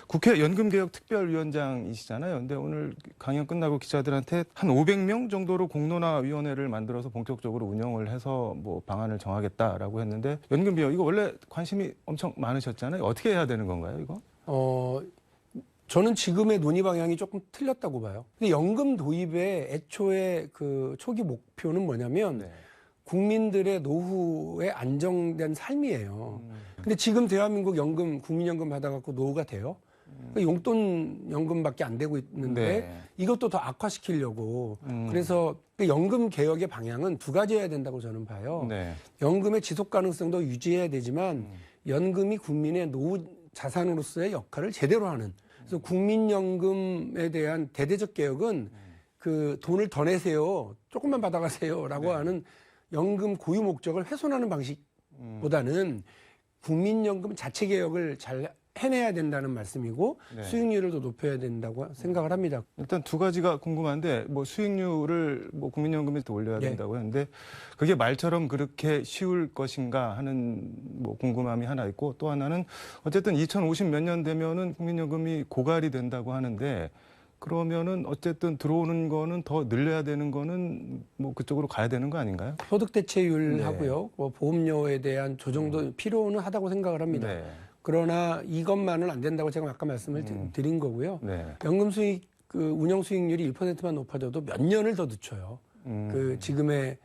국회 연금개혁특별위원장이시잖아요. 근데 오늘 강연 끝나고 기자들한테 한 500명 정도로 공론화위원회를 만들어서 본격적으로 운영을 해서 뭐 방안을 정하겠다라고 했는데 연금개혁 이거 원래 관심이 엄청 많으셨잖아요. 어떻게 해야 되는 건가요, 이거? 저는 지금의 논의 방향이 조금 틀렸다고 봐요. 근데 연금 도입의 애초에 그 초기 목표는 뭐냐면 네. 국민들의 노후에 안정된 삶이에요. 근데 지금 대한민국 국민연금 받아갖고 노후가 돼요. 그러니까 용돈 연금밖에 안 되고 있는데 네. 이것도 더 악화시키려고. 그래서 연금 개혁의 방향은 두 가지여야 된다고 저는 봐요. 네. 연금의 지속 가능성도 유지해야 되지만 연금이 국민의 노후 자산으로서의 역할을 제대로 하는. 그래서 국민연금에 대한 대대적 개혁은 그 돈을 더 내세요. 조금만 받아가세요라고 네. 하는 연금 고유 목적을 훼손하는 방식보다는 국민연금 자체 개혁을 잘 해내야 된다는 말씀이고 네. 수익률을 더 높여야 된다고 생각을 합니다. 일단 두 가지가 궁금한데 뭐 수익률을 뭐 국민연금에 더 올려야 된다고 했는데 그게 말처럼 그렇게 쉬울 것인가 하는 뭐 궁금함이 하나 있고 또 하나는 어쨌든 2050 몇 년 되면은 국민연금이 고갈이 된다고 하는데 그러면은 어쨌든 들어오는 거는 더 늘려야 되는 거는 뭐 그쪽으로 가야 되는 거 아닌가요? 소득 대체율 네. 하고요. 뭐 보험료에 대한 조정도 필요는 하다고 생각을 합니다. 네. 그러나 이것만은 안 된다고 제가 아까 말씀을 드린 거고요. 네. 연금 수익 그 운영 수익률이 1%만 높아져도 몇 년을 더 늦춰요. 그 지금의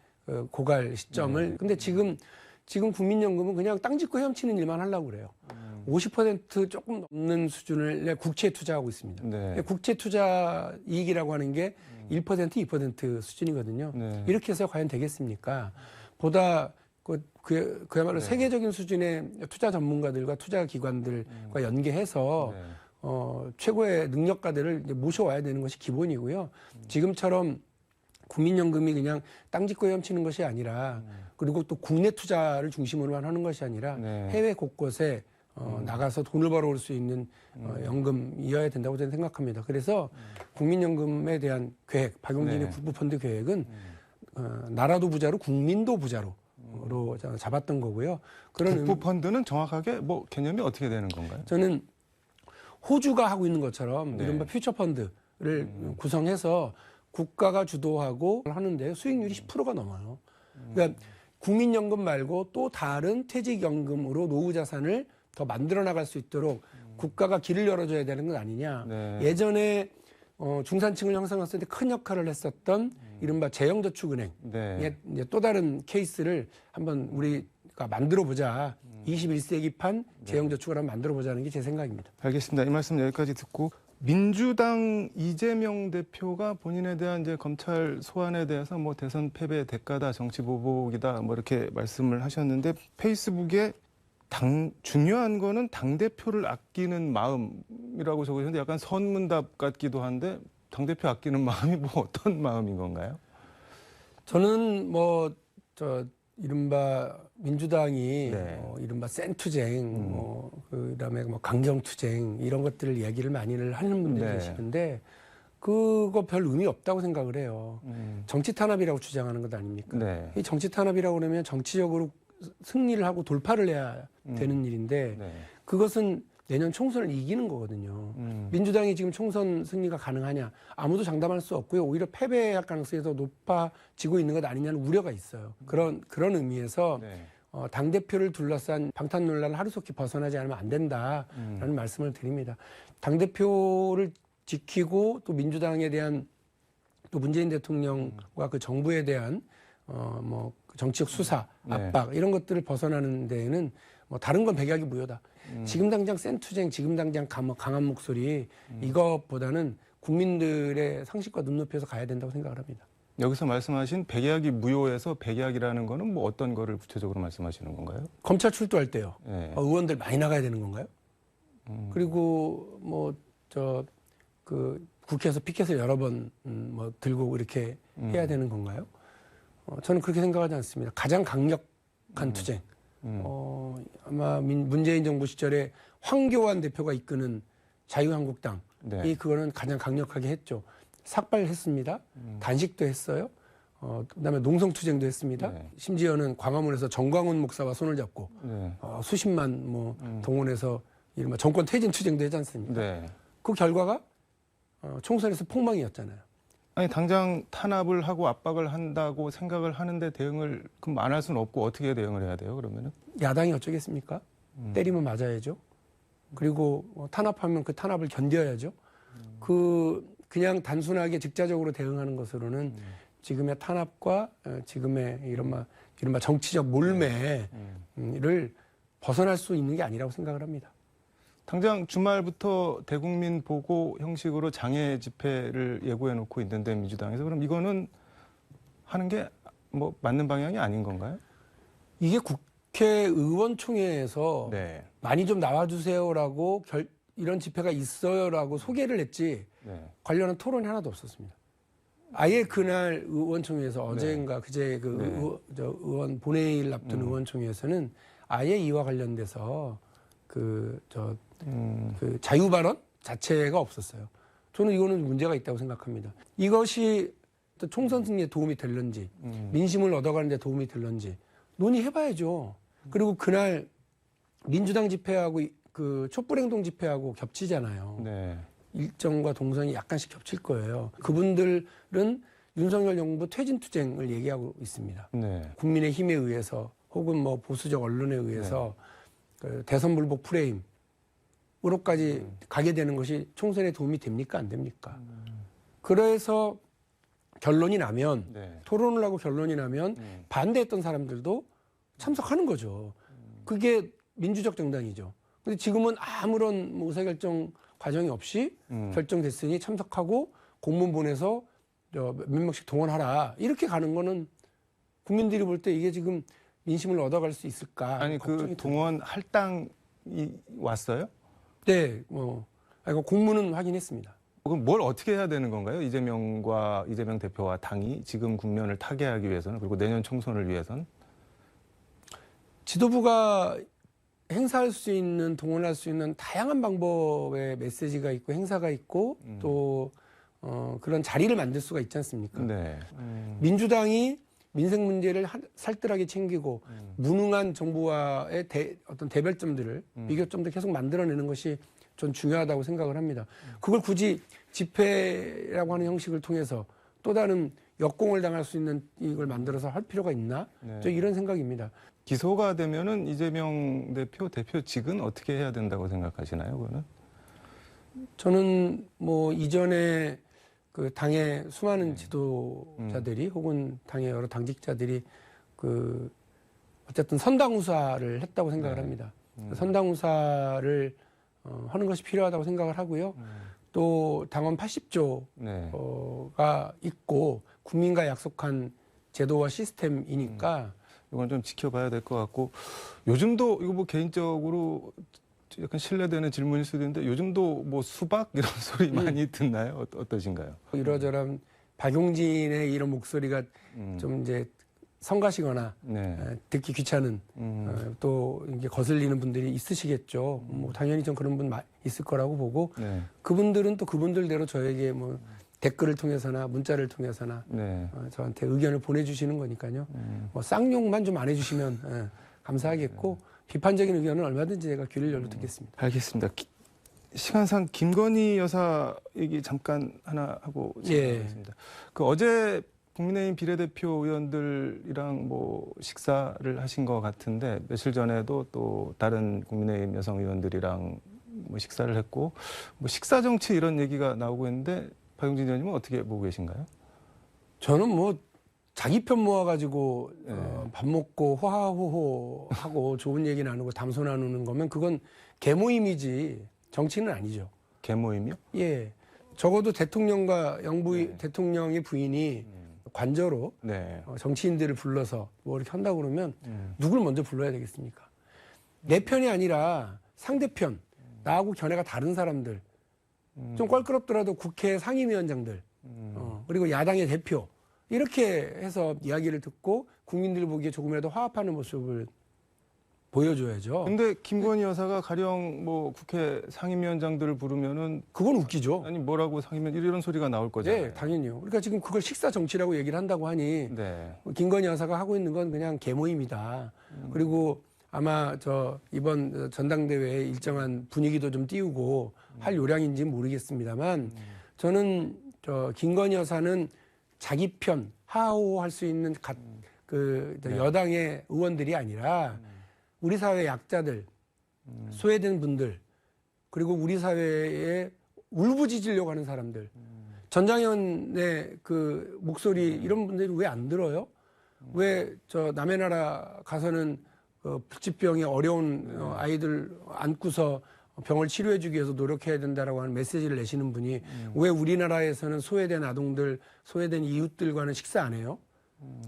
고갈 시점을. 근데 지금 국민연금은 그냥 땅 짓고 헤엄치는 일만 하려고 그래요. 50% 조금 넘는 수준을 국채에 투자하고 있습니다. 네. 국채 투자 이익이라고 하는 게 1%, 2% 수준이거든요. 네. 이렇게 해서 과연 되겠습니까? 보다 그야말로 네. 세계적인 수준의 투자 전문가들과 투자 기관들과 연계해서 네. 최고의 능력가들을 이제 모셔와야 되는 것이 기본이고요. 지금처럼 국민연금이 그냥 땅 짓고 헤엄치는 것이 아니라 그리고 또 국내 투자를 중심으로만 하는 것이 아니라 네. 해외 곳곳에 나가서 돈을 벌어올 수 있는 연금이어야 된다고 저는 생각합니다. 그래서 국민연금에 대한 계획, 박용진의 네. 국부펀드 계획은 나라도 부자로 국민도 부자로 잡았던 거고요. 그런 국부펀드는 정확하게 뭐 개념이 어떻게 되는 건가요? 저는 호주가 하고 있는 것처럼 네. 이른바 퓨처펀드를 구성해서 국가가 주도하고 하는데 수익률이 10%가 넘어요. 그러니까 국민연금 말고 또 다른 퇴직연금으로 노후 자산을 더 만들어 나갈 수 있도록 국가가 길을 열어줘야 되는 건 아니냐. 네. 예전에 중산층을 형성했을 때 큰 역할을 했었던 이른바 재형저축은행 네. 이제 또 다른 케이스를 한번 우리가 만들어 보자. 21세기판 재형저축을 한번 만들어 보자는 게 제 생각입니다. 알겠습니다. 이 말씀 여기까지 듣고 민주당 이재명 대표가 본인에 대한 이제 검찰 소환에 대해서 뭐 대선 패배 대가다, 정치 보복이다, 뭐 이렇게 말씀을 하셨는데 페이스북에 중요한 거는 당 대표를 아끼는 마음이라고 적으셨는데 약간 선문답 같기도 한데 당 대표 아끼는 마음이 뭐 어떤 마음인 건가요? 저는 이른바 민주당이 네. 이른바 센투쟁, 그다음에 강경투쟁 이런 것들을 얘기를 많이들 하는 분들이 네. 계시는데 그거 별 의미 없다고 생각을 해요. 정치 탄압이라고 주장하는 것 아닙니까? 네. 이 정치 탄압이라고 그러면 정치적으로 승리를 하고 돌파를 해야 되는 일인데 네. 그것은 내년 총선을 이기는 거거든요. 민주당이 지금 총선 승리가 가능하냐? 아무도 장담할 수 없고요. 오히려 패배할 가능성이 더 높아지고 있는 것 아니냐는 우려가 있어요. 그런 의미에서 네. 당대표를 둘러싼 방탄 논란을 하루속히 벗어나지 않으면 안 된다라는 말씀을 드립니다. 당대표를 지키고 또 민주당에 대한 또 문재인 대통령과 그 정부에 대한 뭐 정치적 수사, 압박 이런 것들을 벗어나는 데에는 뭐 다른 건 백약이 무효다. 지금 당장 센 투쟁, 지금 당장 강한 목소리 이것보다는 국민들의 상식과 눈높이에서 가야 된다고 생각을 합니다. 여기서 말씀하신 백약이 무효해서 백약이라는 거는 뭐 어떤 거를 구체적으로 말씀하시는 건가요? 검찰 출두할 때요. 네. 의원들 많이 나가야 되는 건가요? 그리고 뭐 그 국회에서 피켓을 여러 번 뭐 들고 이렇게 해야 되는 건가요? 저는 그렇게 생각하지 않습니다. 가장 강력한 투쟁. 아마 문재인 정부 시절에 황교안 대표가 이끄는 자유한국당이 네. 그거는 가장 강력하게 했죠. 삭발했습니다. 단식도 했어요. 그다음에 농성투쟁도 했습니다. 네. 심지어는 광화문에서 정광훈 목사와 손을 잡고 네. 수십만 뭐 동원해서 이른바 정권 퇴진 투쟁도 했지 않습니까? 네. 그 결과가 총선에서 폭망이었잖아요. 아니 당장 탄압을 하고 압박을 한다고 생각을 하는데 대응을 그럼 안 할 수는 없고 어떻게 대응을 해야 돼요? 그러면은 야당이 어쩌겠습니까? 때리면 맞아야죠. 그리고 탄압하면 그 탄압을 견뎌야죠. 그냥 단순하게 직자적으로 대응하는 것으로는 지금의 탄압과 지금의 이른바 정치적 몰매를 벗어날 수 있는 게 아니라고 생각을 합니다. 당장 주말부터 대국민 보고 형식으로 장애 집회를 예고해 놓고 있는데 민주당에서 그럼 이거는 하는 게 뭐 맞는 방향이 아닌 건가요? 이게 국회의원총회에서 네. 많이 좀 나와주세요라고 이런 집회가 있어요라고 소개를 했지 네. 관련한 토론이 하나도 없었습니다. 아예 그날 의원총회에서 어제인가 그제 그 의원 본회의를 앞둔 의원총회에서는 아예 이와 관련돼서 그 자유 발언 자체가 없었어요. 저는 이거는 문제가 있다고 생각합니다. 이것이 또 총선 승리에 도움이 될런지 민심을 얻어가는 데 도움이 될런지 논의해봐야죠. 그리고 그날 민주당 집회하고 그 촛불행동 집회하고 겹치잖아요. 네. 일정과 동선이 약간씩 겹칠 거예요. 그분들은 윤석열 정부 퇴진투쟁을 얘기하고 있습니다. 네. 국민의 힘에 의해서 혹은 뭐 보수적 언론에 의해서 그 대선 불복 프레임으로까지 가게 되는 것이 총선에 도움이 됩니까? 안 됩니까? 그래서 결론이 나면 토론을 하고 결론이 나면 반대했던 사람들도 참석하는 거죠. 그게 민주적 정당이죠. 근데 지금은 아무런 뭐 의사결정 과정이 없이 결정됐으니 참석하고 공문 보내서 몇 명씩 동원하라 이렇게 가는 거는 국민들이 볼 때 이게 지금 민심을 얻어갈 수 있을까? 아니 그 동원 할당이 왔어요? 네, 이거 공문은 확인했습니다. 그럼 뭘 어떻게 해야 되는 건가요? 이재명 대표와 당이 지금 국면을 타개하기 위해서는 그리고 내년 총선을 위해서는 지도부가 행사할 수 있는 동원할 수 있는 다양한 방법의 메시지가 있고 행사가 있고 또 그런 자리를 만들 수가 있지 않습니까? 네. 민주당이 민생 문제를 살뜰하게 챙기고 무능한 정부와의 어떤 대별점들을 비교점들 계속 만들어내는 것이 전 중요하다고 생각을 합니다. 그걸 굳이 집회라고 하는 형식을 통해서 또 다른 역공을 당할 수 있는 이걸 만들어서 할 필요가 있나? 저 이런 생각입니다. 기소가 되면은 이재명 대표직은 어떻게 해야 된다고 생각하시나요? 그거는? 저는 뭐 이전에 그 당의 수많은 지도자들이 혹은 당의 여러 당직자들이 그 어쨌든 선당우사를 했다고 생각을 합니다. 선당우사를 하는 것이 필요하다고 생각을 하고요. 또 당원 80조가 있고 국민과 약속한 제도와 시스템이니까 이건 좀 지켜봐야 될 것 같고 요즘도 이거 뭐 개인적으로 약간 신뢰되는 질문일 수도 있는데 요즘도 뭐 수박 이런 소리 많이 듣나요? 어떠신가요? 이러저런 박용진의 이런 목소리가 좀 이제 성가시거나 듣기 귀찮은 또 이게 거슬리는 분들이 있으시겠죠. 뭐 당연히 좀 그런 분 있을 거라고 보고 그분들은 또 그분들대로 저에게 뭐 댓글을 통해서나 문자를 통해서나 네. 저한테 의견을 보내주시는 거니까요. 뭐 쌍욕만 좀 안 해주시면 감사하겠고 비판적인 의견은 얼마든지 제가 귀를 열로 듣겠습니다. 알겠습니다. 시간상 김건희 여사 얘기 잠깐 하나 하고 진행하겠습니다. 그 어제 국민의힘 비례대표 의원들이랑 뭐 식사를 하신 것 같은데 며칠 전에도 또 다른 국민의힘 여성 의원들이랑 뭐 식사를 했고 뭐 식사 정치 이런 얘기가 나오고 있는데 박용진 의원님은 어떻게 보고 계신가요? 저는 뭐 자기 편 모아가지고 밥 먹고 호하호호 하고 좋은 얘기 나누고 담소 나누는 거면 그건 개모임이지 정치는 아니죠. 개모임이요? 예. 적어도 대통령과 대통령의 부인이 관저로 네. 정치인들을 불러서 뭐 이렇게 한다고 그러면 누굴 먼저 불러야 되겠습니까? 내 편이 아니라 상대편, 나하고 견해가 다른 사람들, 좀 껄끄럽더라도 국회 상임위원장들, 그리고 야당의 대표, 이렇게 해서 이야기를 듣고 국민들 보기에 조금이라도 화합하는 모습을 보여줘야죠. 근데 김건희 여사가 가령 뭐 국회 상임위원장들을 부르면은 그건 웃기죠. 아니 뭐라고 상임위원 이런 소리가 나올 거잖아요. 네, 당연히요. 그러니까 지금 그걸 식사 정치라고 얘기를 한다고 하니 네. 김건희 여사가 하고 있는 건 그냥 개모임이다. 그리고 아마 이번 전당대회에 일정한 분위기도 좀 띄우고 할 요량인지는 모르겠습니다만 저는 김건희 여사는 자기 편 하호할 수 있는 여당의 의원들이 아니라 우리 사회 약자들, 소외된 분들, 그리고 우리 사회에 울부짖으려고 하는 사람들, 전장현의 그 목소리 이런 분들이 왜 안 들어요? 왜 남의 나라 가서는 불치병이 어려운 아이들 안고서 병을 치료해주기 위해서 노력해야 된다라고 하는 메시지를 내시는 분이 왜 우리나라에서는 소외된 아동들, 소외된 이웃들과는 식사 안 해요?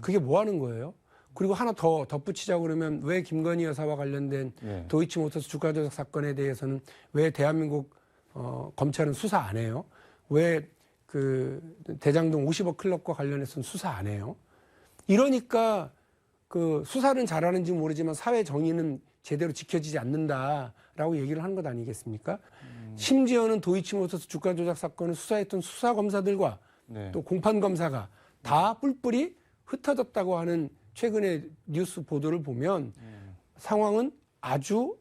그게 뭐 하는 거예요? 그리고 하나 더 덧붙이자고 그러면 왜 김건희 여사와 관련된 도이치모터스 주가 조작 사건에 대해서는 왜 대한민국 검찰은 수사 안 해요? 왜 그 대장동 50억 클럽과 관련해서는 수사 안 해요? 이러니까 그 수사는 잘하는지 모르지만 사회 정의는 제대로 지켜지지 않는다라고 얘기를 하는 것 아니겠습니까? 심지어는 도이치모터스 주가 조작 사건을 수사했던 수사 검사들과 또 공판 검사가 다 뿔뿔이 흩어졌다고 하는 최근의 뉴스 보도를 보면 상황은 아주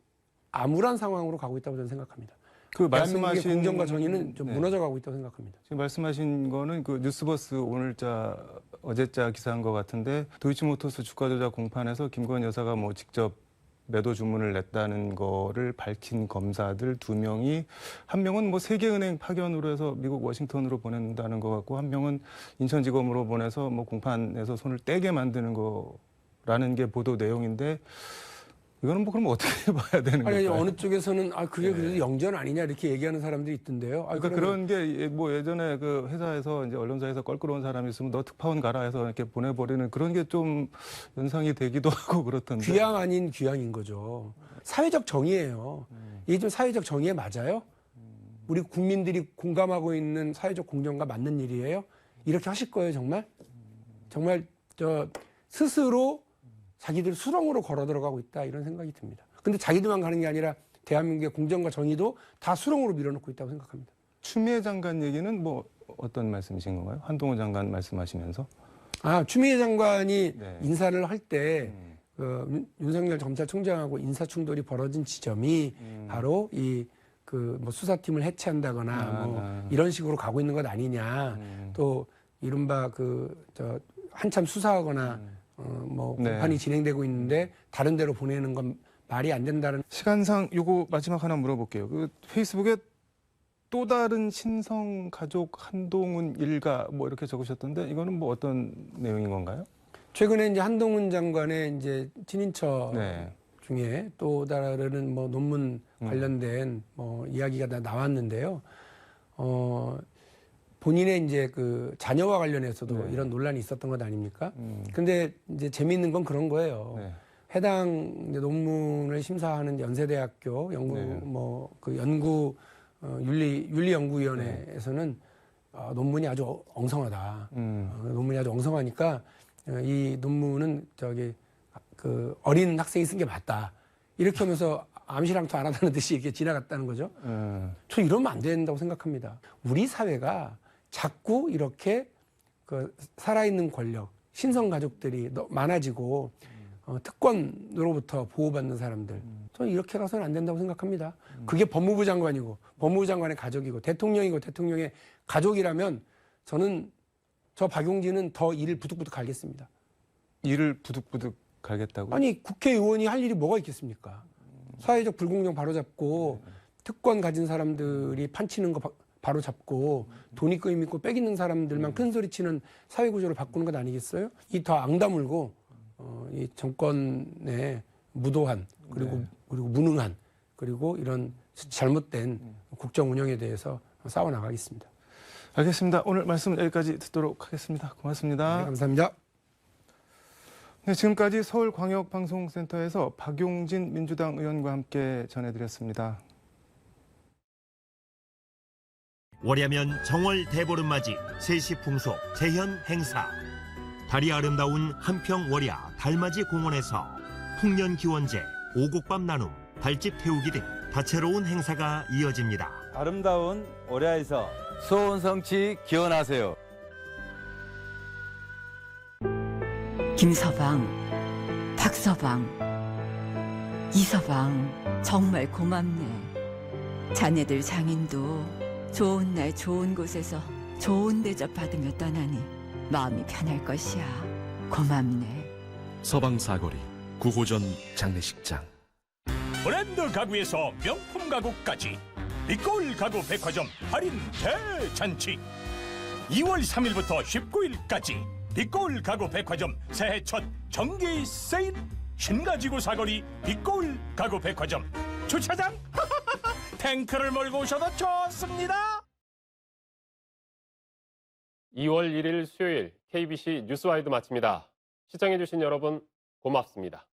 암울한 상황으로 가고 있다고 저는 생각합니다. 그 말씀하신 공정과 정의는 좀 무너져 가고 있다고 생각합니다. 지금 말씀하신 거는 그 뉴스버스 오늘자 어제자 기사인 것 같은데 도이치모터스 주가 조작 공판에서 김건희 여사가 뭐 직접 매도 주문을 냈다는 거를 밝힌 검사들 2명이 한 명은 뭐 세계은행 파견으로 해서 미국 워싱턴으로 보낸다는 것 같고 한 명은 인천지검으로 보내서 뭐 공판에서 손을 떼게 만드는 거라는 게 보도 내용인데 이거는 뭐 그럼 어떻게 봐야 되는 거예요? 아니 어느 쪽에서는 그게 그래도 영전 아니냐 이렇게 얘기하는 사람들이 있던데요. 그러니까 그런 게 뭐 예전에 그 회사에서 이제 언론사에서 껄끄러운 사람이 있으면 너 특파원 가라 해서 이렇게 보내버리는 그런 게 좀 연상이 되기도 하고 그렇던데. 귀양 아닌 귀양인 거죠. 사회적 정의예요. 이게 좀 사회적 정의에 맞아요? 우리 국민들이 공감하고 있는 사회적 공정과 맞는 일이에요? 이렇게 하실 거예요, 정말? 정말 스스로 자기들 수렁으로 걸어 들어가고 있다 이런 생각이 듭니다. 근데 자기들만 가는 게 아니라 대한민국의 공정과 정의도 다 수렁으로 밀어넣고 있다고 생각합니다. 추미애 장관 얘기는 뭐 어떤 말씀이신 건가요? 한동훈 장관 말씀하시면서? 추미애 장관이 인사를 할 때 윤석열 검찰총장하고 인사충돌이 벌어진 지점이 바로 뭐 수사팀을 해체한다거나 이런 식으로 가고 있는 것 아니냐. 또 이른바 한참 수사하거나 공판이 진행되고 있는데 다른 데로 보내는 건 말이 안 된다는. 시간상 요거 마지막 하나 물어볼게요. 그 페이스북에 또 다른 신성 가족 한동훈 일가 뭐 이렇게 적으셨던데 이거는 뭐 어떤 내용인 건가요? 최근에 이제 한동훈 장관의 이제 친인척 중에 또 다른 뭐 논문 관련된 뭐 이야기가 다 나왔는데요. 본인의 이제 그 자녀와 관련해서도 이런 논란이 있었던 것 아닙니까? 근데 이제 재미있는 건 그런 거예요. 해당 이제 논문을 심사하는 연세대학교 연구 윤리연구위원회에서는 논문이 아주 엉성하다. 논문이 아주 엉성하니까 이 논문은 그 어린 학생이 쓴 게 맞다. 이렇게 하면서 암시랑도 안 하다는 듯이 이렇게 지나갔다는 거죠. 저 이러면 안 된다고 생각합니다. 우리 사회가 자꾸 이렇게 그 살아있는 권력, 신성 가족들이 많아지고 특권으로부터 보호받는 사람들, 저는 이렇게 가서는 안 된다고 생각합니다. 그게 법무부 장관이고 법무부 장관의 가족이고 대통령이고 대통령의 가족이라면 저는 저 박용진은 더 일을 부득부득 갈겠습니다. 이를 부득부득 갈겠다고? 아니 국회의원이 할 일이 뭐가 있겠습니까? 사회적 불공정 바로잡고 특권 가진 사람들이 판치는 거 바로잡고 돈 있고 힘 있고 빽 있는 사람들만 큰 소리치는 사회 구조를 바꾸는 것 아니겠어요? 이 더 앙다물고 이 정권의 무도한 그리고 무능한 그리고 이런 잘못된 국정 운영에 대해서 싸워 나가겠습니다. 알겠습니다. 오늘 말씀 여기까지 듣도록 하겠습니다. 고맙습니다. 네, 감사합니다. 네, 지금까지 서울광역방송센터에서 박용진 민주당 의원과 함께 전해드렸습니다. 월야면 정월 대보름맞이 세시풍속 재현 행사. 달이 아름다운 한평 월야 달맞이 공원에서 풍년기원제, 오곡밥 나눔, 달집 태우기 등 다채로운 행사가 이어집니다. 아름다운 월야에서 소원 성취 기원하세요. 김서방, 박서방, 이서방 정말 고맙네. 자네들 장인도 좋은 날 좋은 곳에서 좋은 대접 받으며 떠나니 마음이 편할 것이야. 고맙네. 서방사거리 9호점 장례식장. 브랜드 가구에서 명품 가구까지 빛거울 가구 백화점 할인 대잔치. 2월 3일부터 19일까지 빛거울 가구 백화점 새해 첫 정기 세일. 신가지구 사거리 빛거울 가구 백화점. 주차장 탱크를 몰고 오셔도 좋습니다. 2월 1일 수요일 KBC 뉴스와이드 마칩니다. 시청해주신 여러분 고맙습니다.